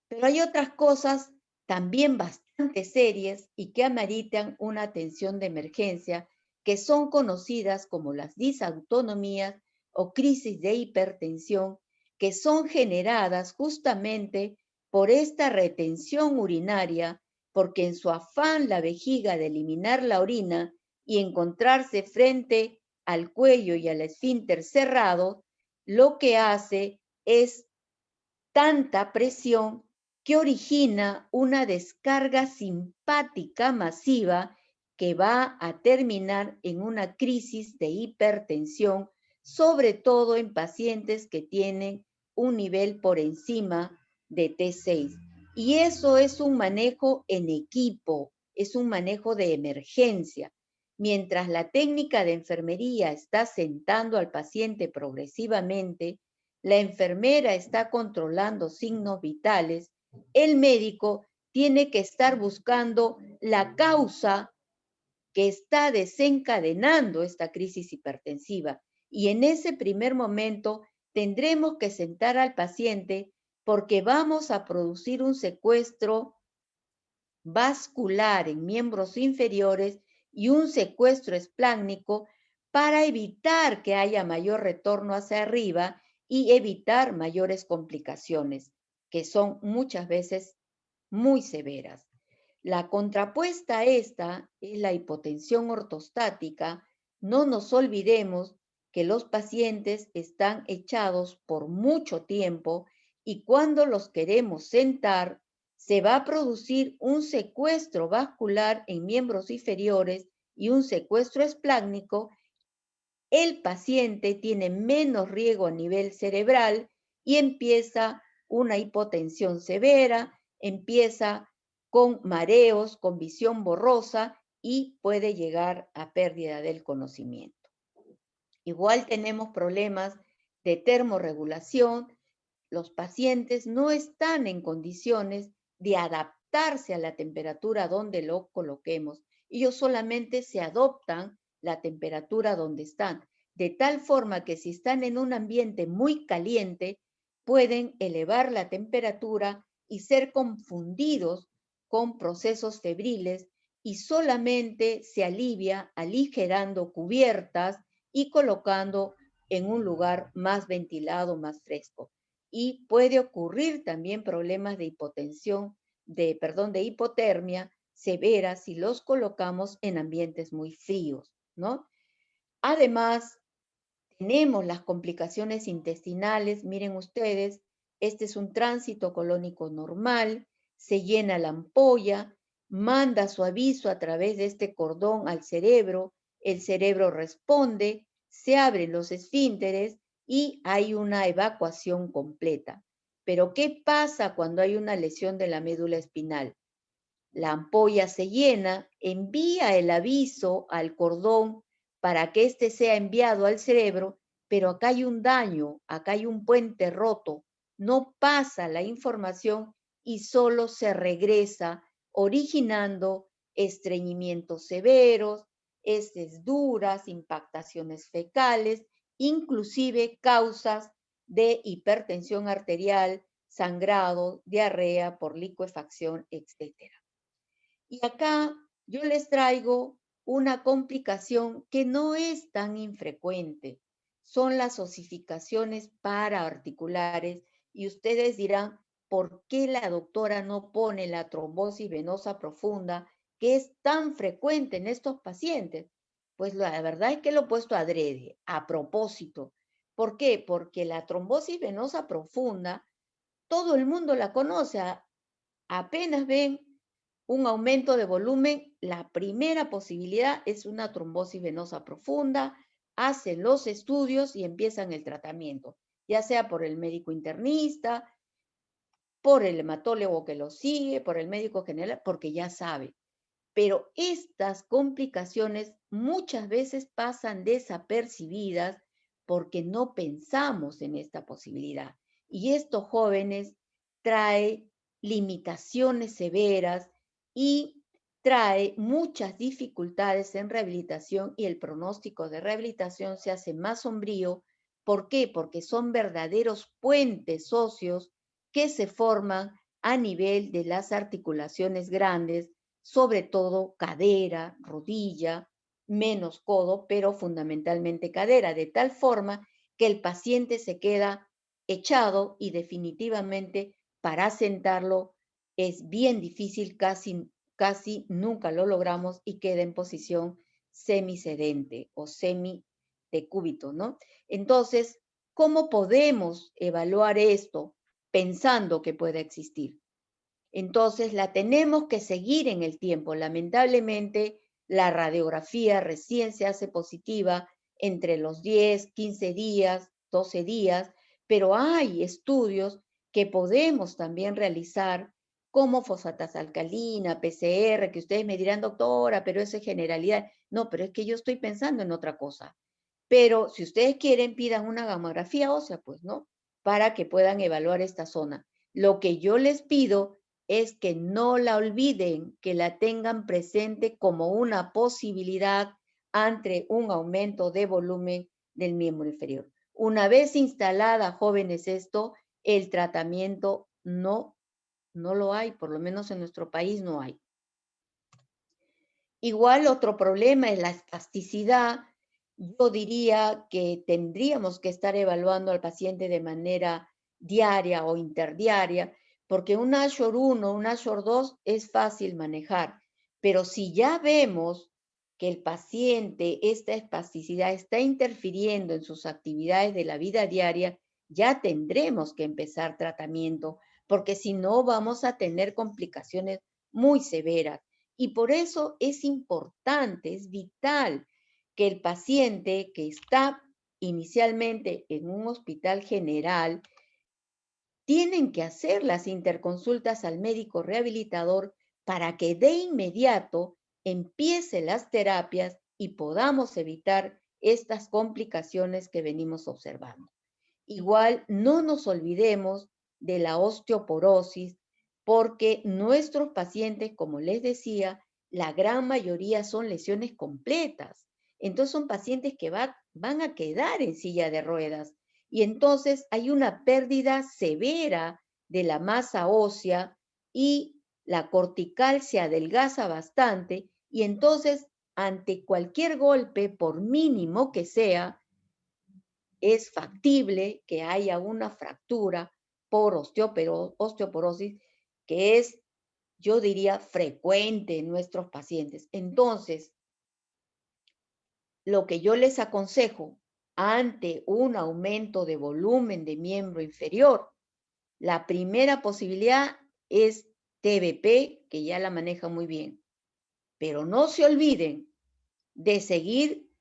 Pero hay otras cosas también bastante serias y que ameritan una atención de emergencia, que son conocidas como las disautonomías o crisis de hipertensión, que son generadas justamente por esta retención urinaria, porque en su afán la vejiga de eliminar la orina y encontrarse frente al cuello y al esfínter cerrado, lo que hace es tanta presión que origina una descarga simpática masiva que va a terminar en una crisis de hipertensión, sobre todo en pacientes que tienen un nivel por encima de T6. Y eso es un manejo en equipo, es un manejo de emergencia. Mientras la técnica de enfermería está sentando al paciente progresivamente, la enfermera está controlando signos vitales, el médico tiene que estar buscando la causa que está desencadenando esta crisis hipertensiva. Y en ese primer momento tendremos que sentar al paciente porque vamos a producir un secuestro vascular en miembros inferiores y un secuestro esplácnico para evitar que haya mayor retorno hacia arriba y evitar mayores complicaciones, que son muchas veces muy severas. La contrapuesta a esta es la hipotensión ortostática. No nos olvidemos que los pacientes están echados por mucho tiempo y cuando los queremos sentar, se va a producir un secuestro vascular en miembros inferiores y un secuestro esplácnico. El paciente tiene menos riego a nivel cerebral y empieza una hipotensión severa, empieza con mareos, con visión borrosa y puede llegar a pérdida del conocimiento. Igual tenemos problemas de termorregulación. Los pacientes no están en condiciones de adaptarse a la temperatura donde lo coloquemos. Ellos solamente se adoptan la temperatura donde están, de tal forma que si están en un ambiente muy caliente, pueden elevar la temperatura y ser confundidos con procesos febriles y solamente se alivia aligerando cubiertas y colocando en un lugar más ventilado, más fresco. Y puede ocurrir también problemas de hipotensión, de hipotermia severa si los colocamos en ambientes muy fríos, ¿no? Además, tenemos las complicaciones intestinales. Miren ustedes, este es un tránsito colónico normal, se llena la ampolla, manda su aviso a través de este cordón al cerebro, el cerebro responde, se abren los esfínteres y hay una evacuación completa. Pero ¿qué pasa cuando hay una lesión de la médula espinal? La ampolla se llena, envía el aviso al cordón para que éste sea enviado al cerebro, pero acá hay un daño, acá hay un puente roto, no pasa la información y solo se regresa originando estreñimientos severos, heces duras, impactaciones fecales, inclusive causas de hipertensión arterial, sangrado, diarrea por licuefacción, etcétera. Y acá yo les traigo una complicación que no es tan infrecuente. Son las osificaciones paraarticulares y ustedes dirán, ¿por qué la doctora no pone la trombosis venosa profunda que es tan frecuente en estos pacientes? Pues la verdad es que lo he puesto adrede, a propósito. ¿Por qué? Porque la trombosis venosa profunda, todo el mundo la conoce, apenas ven un aumento de volumen, la primera posibilidad es una trombosis venosa profunda, hacen los estudios y empiezan el tratamiento, ya sea por el médico internista, por el hematólogo que lo sigue, por el médico general, porque ya sabe. Pero estas complicaciones muchas veces pasan desapercibidas porque no pensamos en esta posibilidad. Y estos jóvenes trae limitaciones severas y trae muchas dificultades en rehabilitación y el pronóstico de rehabilitación se hace más sombrío. ¿Por qué? Porque son verdaderos puentes óseos que se forman a nivel de las articulaciones grandes, sobre todo cadera, rodilla, menos codo, pero fundamentalmente cadera, de tal forma que el paciente se queda echado y definitivamente para sentarlo es bien difícil, casi nunca lo logramos y queda en posición semisedente o semidecúbito, ¿no? Entonces, ¿cómo podemos evaluar esto pensando que pueda existir? Entonces, la tenemos que seguir en el tiempo. Lamentablemente, la radiografía recién se hace positiva entre los 10, 15 días, 12 días, pero hay estudios que podemos también realizar como fosfatas alcalina, PCR, que ustedes me dirán, doctora, pero eso es generalidad. No, pero es que yo estoy pensando en otra cosa. Pero si ustedes quieren, pidan una gamografía ósea, pues, ¿no? Para que puedan evaluar esta zona. Lo que yo les pido es que no la olviden, que la tengan presente como una posibilidad ante un aumento de volumen del miembro inferior. Una vez instalada, jóvenes, esto, el tratamiento no lo hay, por lo menos en nuestro país no hay. Igual otro problema es la espasticidad. Yo diría que tendríamos que estar evaluando al paciente de manera diaria o interdiaria, porque un Azure 1, un Azure 2 es fácil manejar, pero si ya vemos que el paciente, esta espasticidad está interfiriendo en sus actividades de la vida diaria, ya tendremos que empezar tratamiento, porque si no vamos a tener complicaciones muy severas. Y por eso es importante, es vital que el paciente que está inicialmente en un hospital general tienen que hacer las interconsultas al médico rehabilitador para que de inmediato empiece las terapias y podamos evitar estas complicaciones que venimos observando. Igual no nos olvidemos de la osteoporosis, porque nuestros pacientes, como les decía, la gran mayoría son lesiones completas. Entonces son pacientes que van a quedar en silla de ruedas y entonces hay una pérdida severa de la masa ósea y la cortical se adelgaza bastante y entonces ante cualquier golpe, por mínimo que sea, es factible que haya una fractura por osteoporosis que es, yo diría, frecuente en nuestros pacientes. Entonces, lo que yo les aconsejo ante un aumento de volumen de miembro inferior, la primera posibilidad es TBP, que ya la maneja muy bien. Pero no se olviden de seguir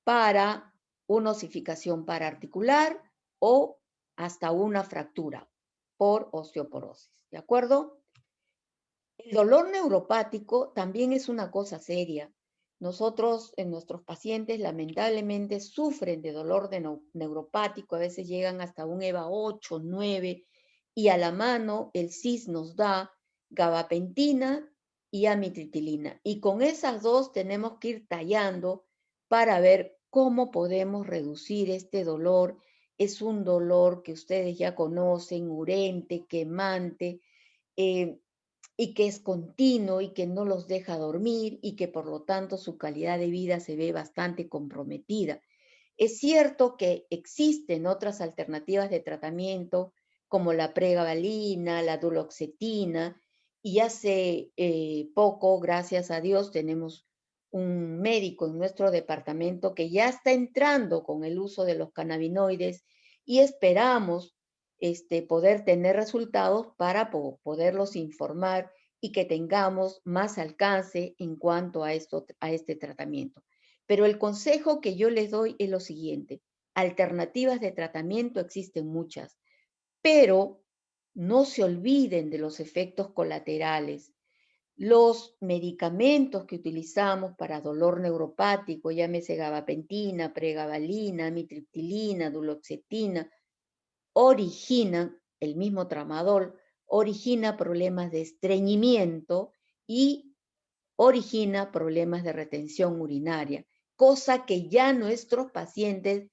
para una osificación paraarticular o hasta una fractura por osteoporosis. ¿De acuerdo? El dolor neuropático también es una cosa seria. Nosotros, en nuestros pacientes, lamentablemente sufren de dolor neuropático, a veces llegan hasta un EVA 8, 9, y a la mano el CIS nos da gabapentina y amitriptilina. Y con esas dos tenemos que ir tallando para ver cómo podemos reducir este dolor. Es un dolor que ustedes ya conocen, urente, quemante, eh, y que es continuo y que no los deja dormir y que por lo tanto su calidad de vida se ve bastante comprometida. Es cierto que existen otras alternativas de tratamiento como la pregabalina, la duloxetina, y hace poco, gracias a Dios, tenemos un médico en nuestro departamento que ya está entrando con el uso de los cannabinoides y esperamos poder tener resultados para poderlos informar y que tengamos más alcance en cuanto a este tratamiento. Pero el consejo que yo les doy es lo siguiente: alternativas de tratamiento existen muchas, pero no se olviden de los efectos colaterales. Los medicamentos que utilizamos para dolor neuropático, llámese gabapentina, pregabalina, amitriptilina, duloxetina, originan, el mismo tramadol, origina problemas de estreñimiento y origina problemas de retención urinaria, cosa que ya nuestros pacientes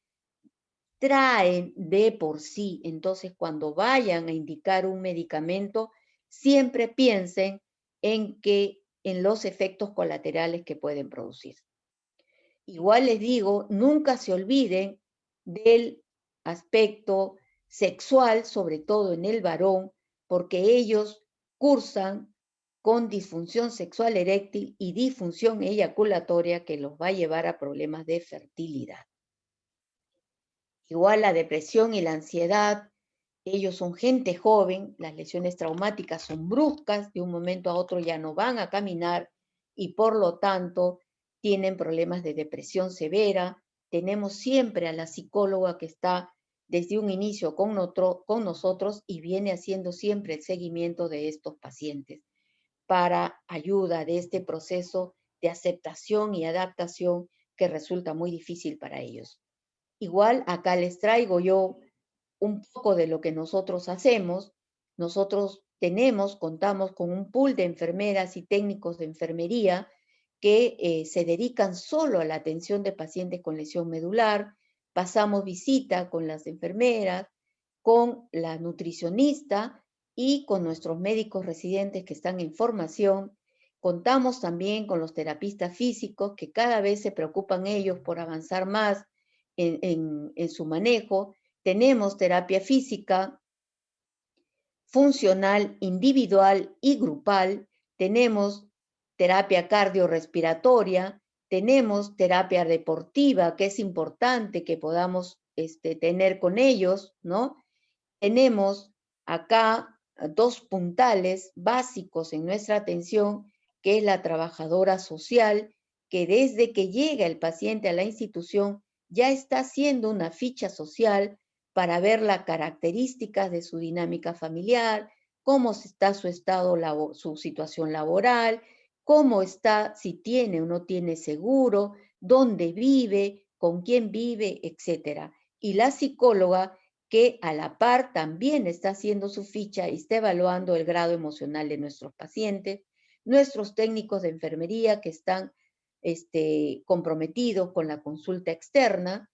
traen de por sí. Entonces, cuando vayan a indicar un medicamento, siempre piensen en los efectos colaterales que pueden producir. Igual les digo, nunca se olviden del aspecto sexual, sobre todo en el varón, porque ellos cursan con disfunción sexual eréctil y disfunción eyaculatoria que los va a llevar a problemas de fertilidad. Igual la depresión y la ansiedad, ellos son gente joven, las lesiones traumáticas son bruscas, de un momento a otro ya no van a caminar y por lo tanto tienen problemas de depresión severa. Tenemos siempre a la psicóloga que está desde un inicio con nosotros y viene haciendo siempre el seguimiento de estos pacientes para ayuda de este proceso de aceptación y adaptación que resulta muy difícil para ellos. Igual acá les traigo yo un poco de lo que nosotros hacemos. Nosotros contamos con un pool de enfermeras y técnicos de enfermería que se dedican solo a la atención de pacientes con lesión medular. Pasamos visita con las enfermeras, con la nutricionista y con nuestros médicos residentes que están en formación. Contamos también con los terapistas físicos que cada vez se preocupan ellos por avanzar más en su manejo. Tenemos terapia física funcional, individual y grupal. Tenemos terapia cardiorrespiratoria, tenemos terapia deportiva, que es importante que podamos tener con ellos, ¿no? Tenemos acá dos puntales básicos en nuestra atención, que es la trabajadora social, que desde que llega el paciente a la institución ya está haciendo una ficha social para ver las características de su dinámica familiar, cómo está su estado, su situación laboral, cómo está, si tiene o no tiene seguro, dónde vive, con quién vive, etcétera. Y la psicóloga que a la par también está haciendo su ficha y está evaluando el grado emocional de nuestros pacientes, nuestros técnicos de enfermería que están comprometidos con la consulta externa,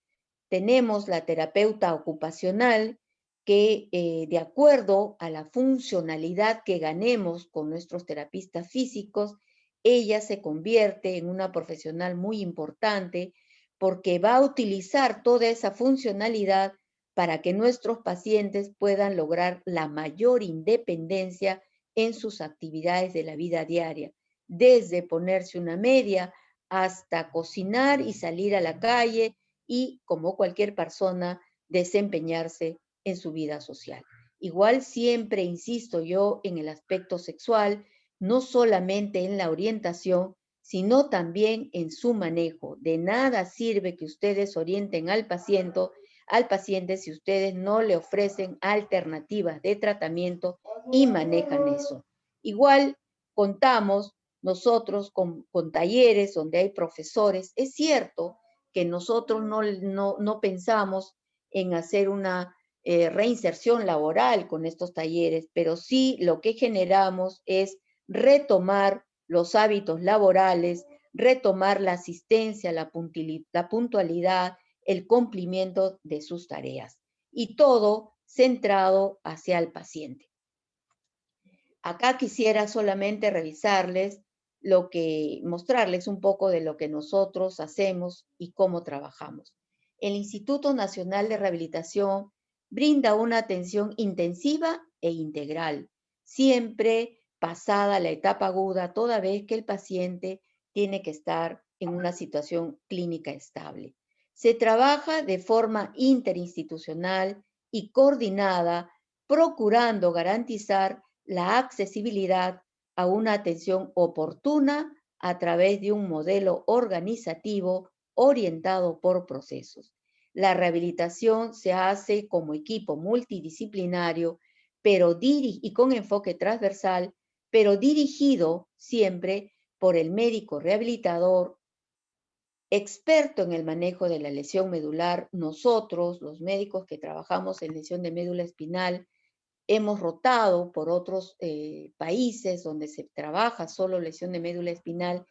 tenemos la terapeuta ocupacional que de acuerdo a la funcionalidad que ganemos con nuestros terapistas físicos, ella se convierte en una profesional muy importante porque va a utilizar toda esa funcionalidad para que nuestros pacientes puedan lograr la mayor independencia en sus actividades de la vida diaria, desde ponerse una media hasta cocinar y salir a la calle y, como cualquier persona, desempeñarse en su vida social. Igual siempre insisto yo en el aspecto sexual, no solamente en la orientación, sino también en su manejo. De nada sirve que ustedes orienten al paciente si ustedes no le ofrecen alternativas de tratamiento y manejan eso. Igual contamos nosotros con talleres donde hay profesores. Es cierto que nosotros no pensamos en hacer una reinserción laboral con estos talleres, pero sí lo que generamos es retomar los hábitos laborales, retomar la asistencia, la puntualidad, el cumplimiento de sus tareas. Y todo centrado hacia el paciente. Acá quisiera solamente revisarles mostrarles un poco de lo que nosotros hacemos y cómo trabajamos. El Instituto Nacional de Rehabilitación brinda una atención intensiva e integral, siempre pasada la etapa aguda, toda vez que el paciente tiene que estar en una situación clínica estable. Se trabaja de forma interinstitucional y coordinada, procurando garantizar la accesibilidad a una atención oportuna a través de un modelo organizativo orientado por procesos. La rehabilitación se hace como equipo multidisciplinario y con enfoque transversal, pero dirigido siempre por el médico rehabilitador, experto en el manejo de la lesión medular. Nosotros, los médicos que trabajamos en lesión de médula espinal, hemos rotado por otros países donde se trabaja solo lesión de médula espinal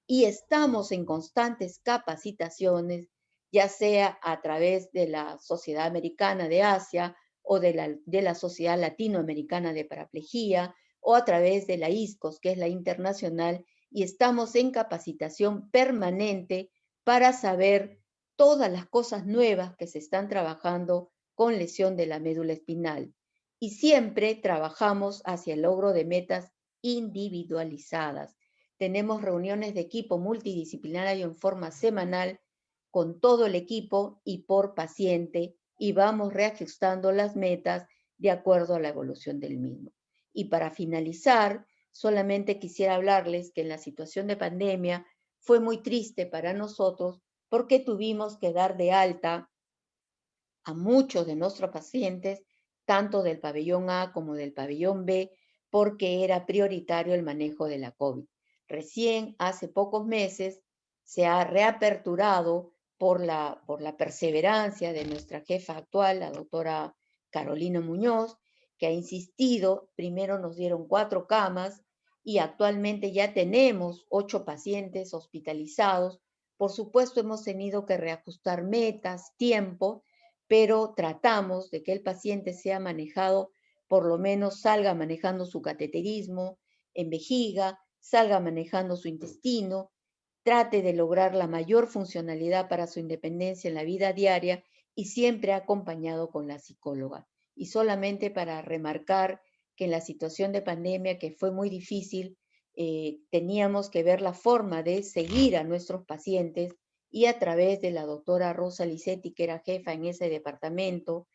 y estamos en constantes capacitaciones, ya sea a través de la Sociedad Americana de Asia o de la Sociedad Latinoamericana de Paraplegia o a través de la ISCOS, que es la internacional, y estamos en capacitación permanente para saber todas las cosas nuevas que se están trabajando con lesión de la médula espinal. Y siempre trabajamos hacia el logro de metas individualizadas. Tenemos reuniones de equipo multidisciplinario en forma semanal con todo el equipo y por paciente y vamos reajustando las metas de acuerdo a la evolución del mismo. Y para finalizar, solamente quisiera hablarles que en la situación de pandemia fue muy triste para nosotros porque tuvimos que dar de alta a muchos de nuestros pacientes, tanto del pabellón A como del pabellón B, porque era prioritario el manejo de la COVID. Recién hace pocos meses se ha reaperturado por la perseverancia de nuestra jefa actual, la doctora Carolina Muñoz, que ha insistido. Primero nos dieron 4 camas y actualmente ya tenemos 8 pacientes hospitalizados. Por supuesto, hemos tenido que reajustar metas, tiempo, pero tratamos de que el paciente sea manejado, por lo menos salga manejando su cateterismo en vejiga, salga manejando su intestino, trate de lograr la mayor funcionalidad para su independencia en la vida diaria y siempre acompañado con la psicóloga. Y solamente para remarcar que en la situación de pandemia, que fue muy difícil, teníamos que ver la forma de seguir a nuestros pacientes y a través de la doctora Rosa Licetti, que era jefa en ese departamento,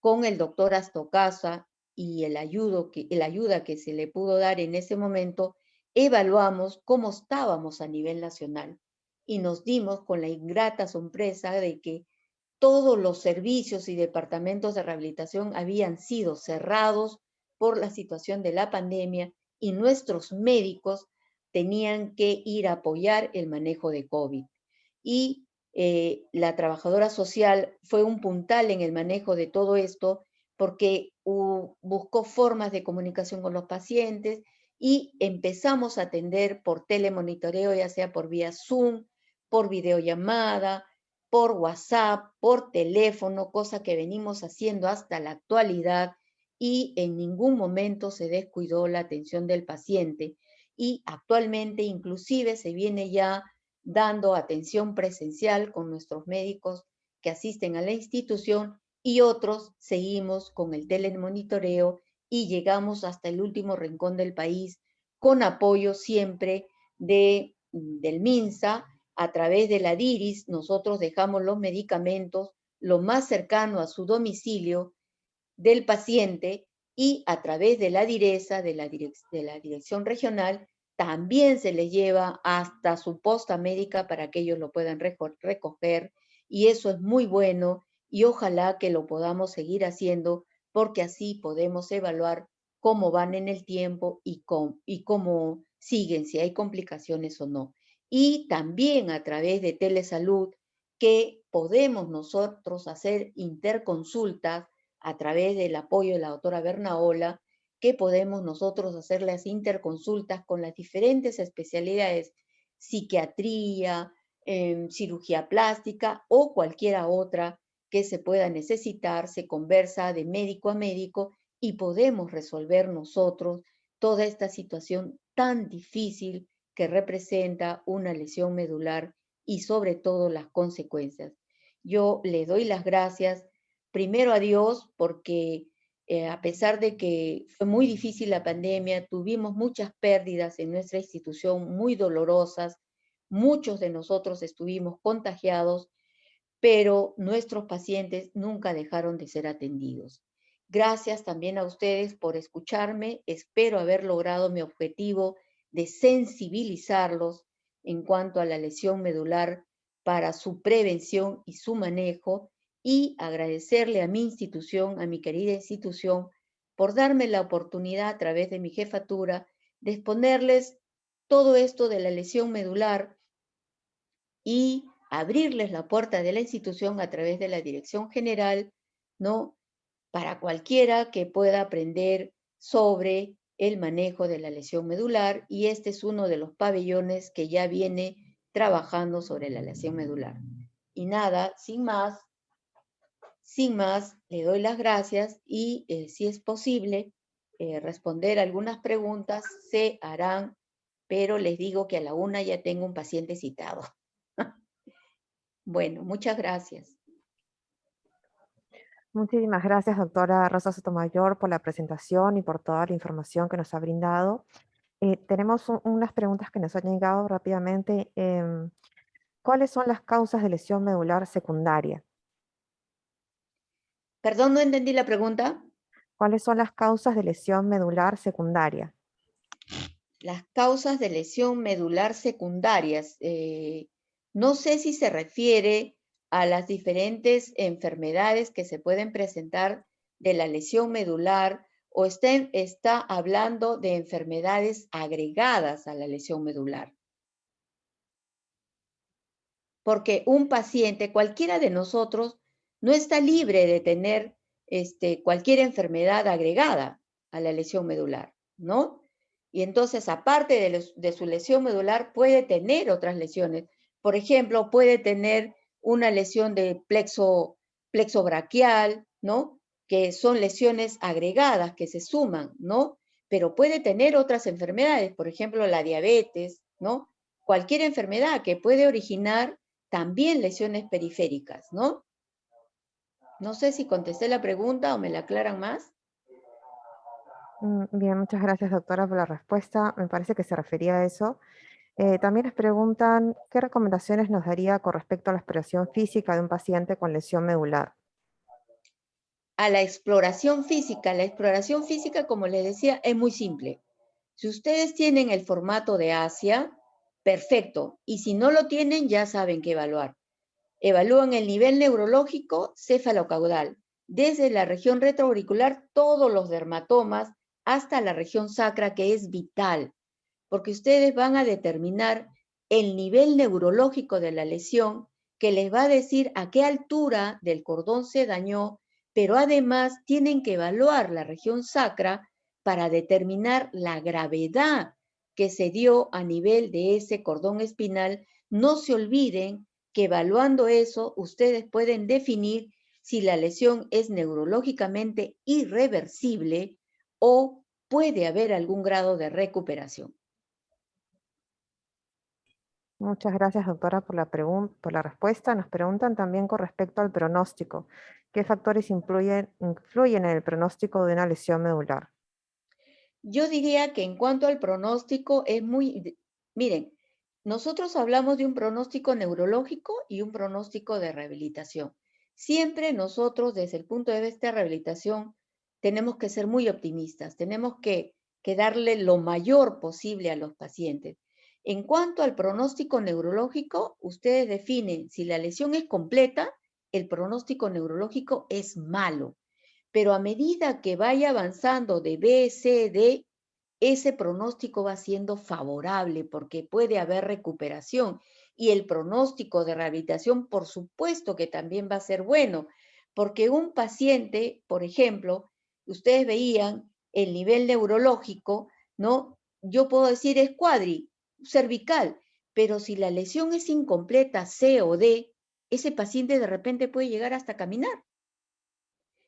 con el doctor Astocasa y el ayuda que se le pudo dar en ese momento, evaluamos cómo estábamos a nivel nacional y nos dimos con la ingrata sorpresa de que todos los servicios y departamentos de rehabilitación habían sido cerrados por la situación de la pandemia y nuestros médicos tenían que ir a apoyar el manejo de COVID. Y la trabajadora social fue un puntal en el manejo de todo esto porque buscó formas de comunicación con los pacientes y empezamos a atender por telemonitoreo, ya sea por vía Zoom, por videollamada, por WhatsApp, por teléfono, cosa que venimos haciendo hasta la actualidad y en ningún momento se descuidó la atención del paciente y actualmente inclusive se viene ya dando atención presencial con nuestros médicos que asisten a la institución y otros seguimos con el telemonitoreo y llegamos hasta el último rincón del país con apoyo siempre del MINSA. A través de la DIRIS nosotros dejamos los medicamentos lo más cercano a su domicilio del paciente y a través de la DIRESA, de la Dirección Regional, también se les lleva hasta su posta médica para que ellos lo puedan recoger y eso es muy bueno y ojalá que lo podamos seguir haciendo porque así podemos evaluar cómo van en el tiempo y cómo siguen, si hay complicaciones o no. Y también a través de telesalud que podemos nosotros hacer interconsultas a través del apoyo de la doctora Bernaola, que podemos nosotros hacer las interconsultas con las diferentes especialidades, psiquiatría, cirugía plástica o cualquiera otra que se pueda necesitar, se conversa de médico a médico y podemos resolver nosotros toda esta situación tan difícil que representa una lesión medular y sobre todo las consecuencias. Yo le doy las gracias primero a Dios porque a pesar de que fue muy difícil la pandemia, tuvimos muchas pérdidas en nuestra institución, muy dolorosas, muchos de nosotros estuvimos contagiados, pero nuestros pacientes nunca dejaron de ser atendidos. Gracias también a ustedes por escucharme. Espero haber logrado mi objetivo de sensibilizarlos en cuanto a la lesión medular para su prevención y su manejo y agradecerle a mi institución, a mi querida institución, por darme la oportunidad a través de mi jefatura de exponerles todo esto de la lesión medular y abrirles la puerta de la institución a través de la dirección general, ¿no? Para cualquiera que pueda aprender sobre el manejo de la lesión medular y este es uno de los pabellones que ya viene trabajando sobre la lesión medular. Y nada, sin más, le doy las gracias y si es posible responder algunas preguntas se harán, pero les digo que a la 1 ya tengo un paciente citado. Bueno, muchas gracias. Muchísimas gracias, doctora Rosa Sotomayor, por la presentación y por toda la información que nos ha brindado. Tenemos unas preguntas que nos han llegado rápidamente. ¿Cuáles son las causas de lesión medular secundaria? Perdón, no entendí la pregunta. ¿Cuáles son las causas de lesión medular secundaria? Las causas de lesión medular secundarias. No sé si se refiere a las diferentes enfermedades que se pueden presentar de la lesión medular o está hablando de enfermedades agregadas a la lesión medular. Porque un paciente, cualquiera de nosotros, no está libre de tener cualquier enfermedad agregada a la lesión medular, ¿no? Y entonces, aparte de su lesión medular, puede tener otras lesiones. Por ejemplo, puede tener una lesión de plexo braquial, ¿no? Que son lesiones agregadas que se suman, ¿no? Pero puede tener otras enfermedades, por ejemplo, la diabetes, ¿no? Cualquier enfermedad que puede originar también lesiones periféricas, ¿no? No sé si contesté la pregunta o me la aclaran más. Bien, muchas gracias, doctora, por la respuesta. Me parece que se refería a eso. También les preguntan qué recomendaciones nos daría con respecto a la exploración física de un paciente con lesión medular. A la exploración física. La exploración física, como les decía, es muy simple. Si ustedes tienen el formato de Asia, perfecto. Y si no lo tienen, ya saben qué evaluar. Evalúan el nivel neurológico cefalocaudal, desde la región retroauricular, todos los dermatomas, hasta la región sacra, que es vital, porque ustedes van a determinar el nivel neurológico de la lesión, que les va a decir a qué altura del cordón se dañó, pero además tienen que evaluar la región sacra para determinar la gravedad que se dio a nivel de ese cordón espinal. No se olviden que evaluando eso, ustedes pueden definir si la lesión es neurológicamente irreversible o puede haber algún grado de recuperación. Muchas gracias, doctora, por por la respuesta. Nos preguntan también con respecto al pronóstico. ¿Qué factores influyen en el pronóstico de una lesión medular? Yo diría que en cuanto al pronóstico es miren, nosotros hablamos de un pronóstico neurológico y un pronóstico de rehabilitación. Siempre nosotros, desde el punto de vista de rehabilitación, tenemos que ser muy optimistas, tenemos que darle lo mayor posible a los pacientes. En cuanto al pronóstico neurológico, ustedes definen si la lesión es completa, el pronóstico neurológico es malo, pero a medida que vaya avanzando de B, C, D, ese pronóstico va siendo favorable porque puede haber recuperación y el pronóstico de rehabilitación, por supuesto que también va a ser bueno, porque un paciente, por ejemplo, ustedes veían el nivel neurológico, ¿no? Yo puedo decir es cervical, pero si la lesión es incompleta, C o D, ese paciente de repente puede llegar hasta caminar.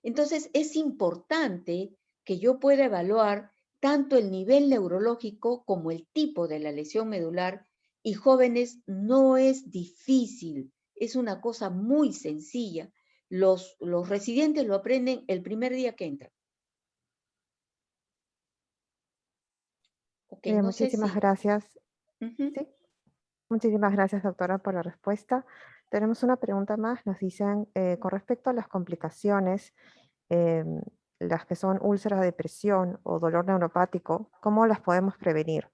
Entonces, es importante que yo pueda evaluar tanto el nivel neurológico como el tipo de la lesión medular, y jóvenes no es difícil, es una cosa muy sencilla. Los residentes lo aprenden el primer día que entran. Ok, Bien, no sé muchísimas si... gracias. Ujú. Sí, muchísimas gracias, doctora, por la respuesta. Tenemos una pregunta más. Nos dicen, con respecto a las complicaciones, em, las que son úlceras de presión o dolor neuropático, ¿cómo las podemos prevenir?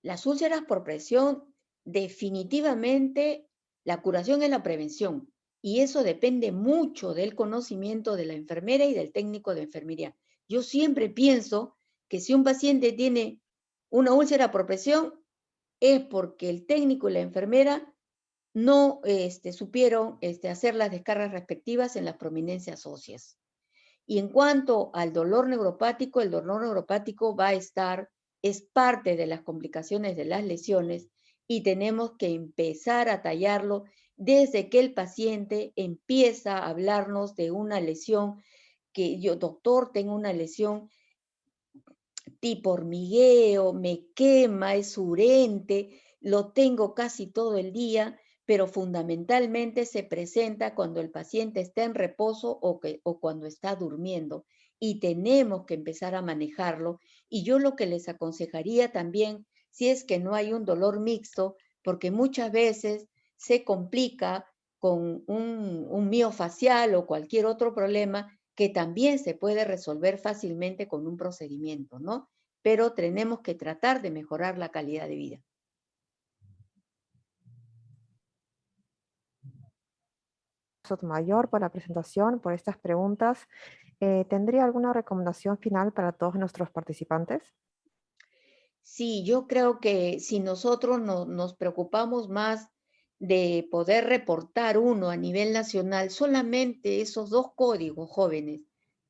Las úlceras por presión, definitivamente la curación es la prevención y eso depende mucho del conocimiento de la enfermera y del técnico de enfermería. Yo siempre pienso que si un paciente tiene una úlcera por presión es porque el técnico y la enfermera no supieron hacer las descargas respectivas en las prominencias óseas. Y en cuanto al dolor neuropático, el dolor neuropático va a estar, es parte de las complicaciones de las lesiones y tenemos que empezar a tallarlo desde que el paciente empieza a hablarnos de una lesión que yo, doctor, tengo una lesión tipo hormigueo, me quema, es urente, lo tengo casi todo el día, pero fundamentalmente se presenta cuando el paciente está en reposo o cuando está durmiendo y tenemos que empezar a manejarlo. Y yo lo que les aconsejaría también, si es que no hay un dolor mixto, porque muchas veces se complica con un miofacial o cualquier otro problema que también se puede resolver fácilmente con un procedimiento, ¿no? Pero tenemos que tratar de mejorar la calidad de vida. Sotomayor, por la presentación, por estas preguntas. ¿Tendría alguna recomendación final para todos nuestros participantes? Sí, yo creo que si nosotros nos preocupamos más de poder reportar uno a nivel nacional, solamente esos dos códigos jóvenes,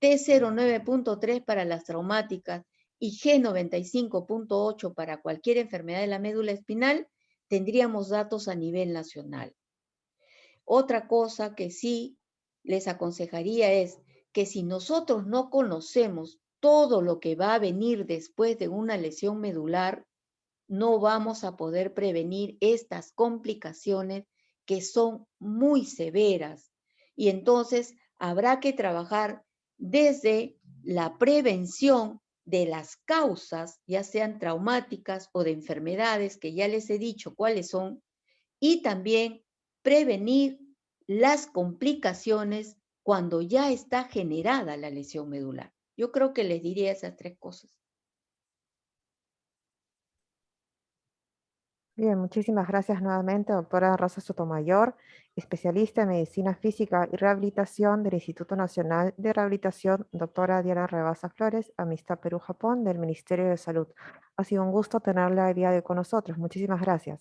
T09.3 para las traumáticas y G95.8 para cualquier enfermedad de la médula espinal, tendríamos datos a nivel nacional. Otra cosa que sí les aconsejaría es que si nosotros no conocemos todo lo que va a venir después de una lesión medular, no vamos a poder prevenir estas complicaciones que son muy severas. Y entonces habrá que trabajar desde la prevención de las causas, ya sean traumáticas o de enfermedades, que ya les he dicho cuáles son, y también prevenir las complicaciones cuando ya está generada la lesión medular. Yo creo que les diría esas tres cosas. Bien, muchísimas gracias nuevamente, doctora Rosa Sotomayor, especialista en Medicina Física y Rehabilitación del Instituto Nacional de Rehabilitación, doctora Diana Rebasa Flores, Amistad Perú-Japón, del Ministerio de Salud. Ha sido un gusto tenerla el día de hoy con nosotros. Muchísimas gracias.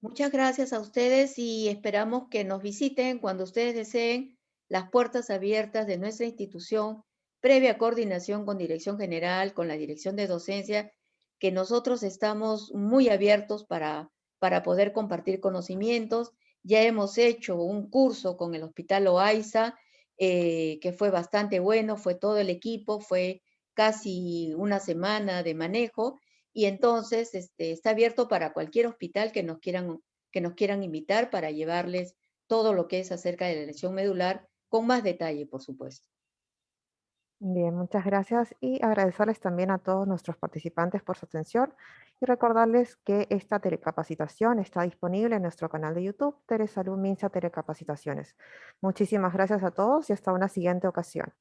Muchas gracias a ustedes y esperamos que nos visiten cuando ustedes deseen, las puertas abiertas de nuestra institución, previa coordinación con Dirección General, con la Dirección de Docencia, que nosotros estamos muy abiertos para poder compartir conocimientos. Ya hemos hecho un curso con el Hospital Loaiza, que fue bastante bueno, fue todo el equipo, fue casi una semana de manejo y entonces está abierto para cualquier hospital que nos quieran invitar para llevarles todo lo que es acerca de la lesión medular con más detalle, por supuesto. Bien, muchas gracias y agradecerles también a todos nuestros participantes por su atención y recordarles que esta telecapacitación está disponible en nuestro canal de YouTube, Telesalud Minsa Telecapacitaciones. Muchísimas gracias a todos y hasta una siguiente ocasión.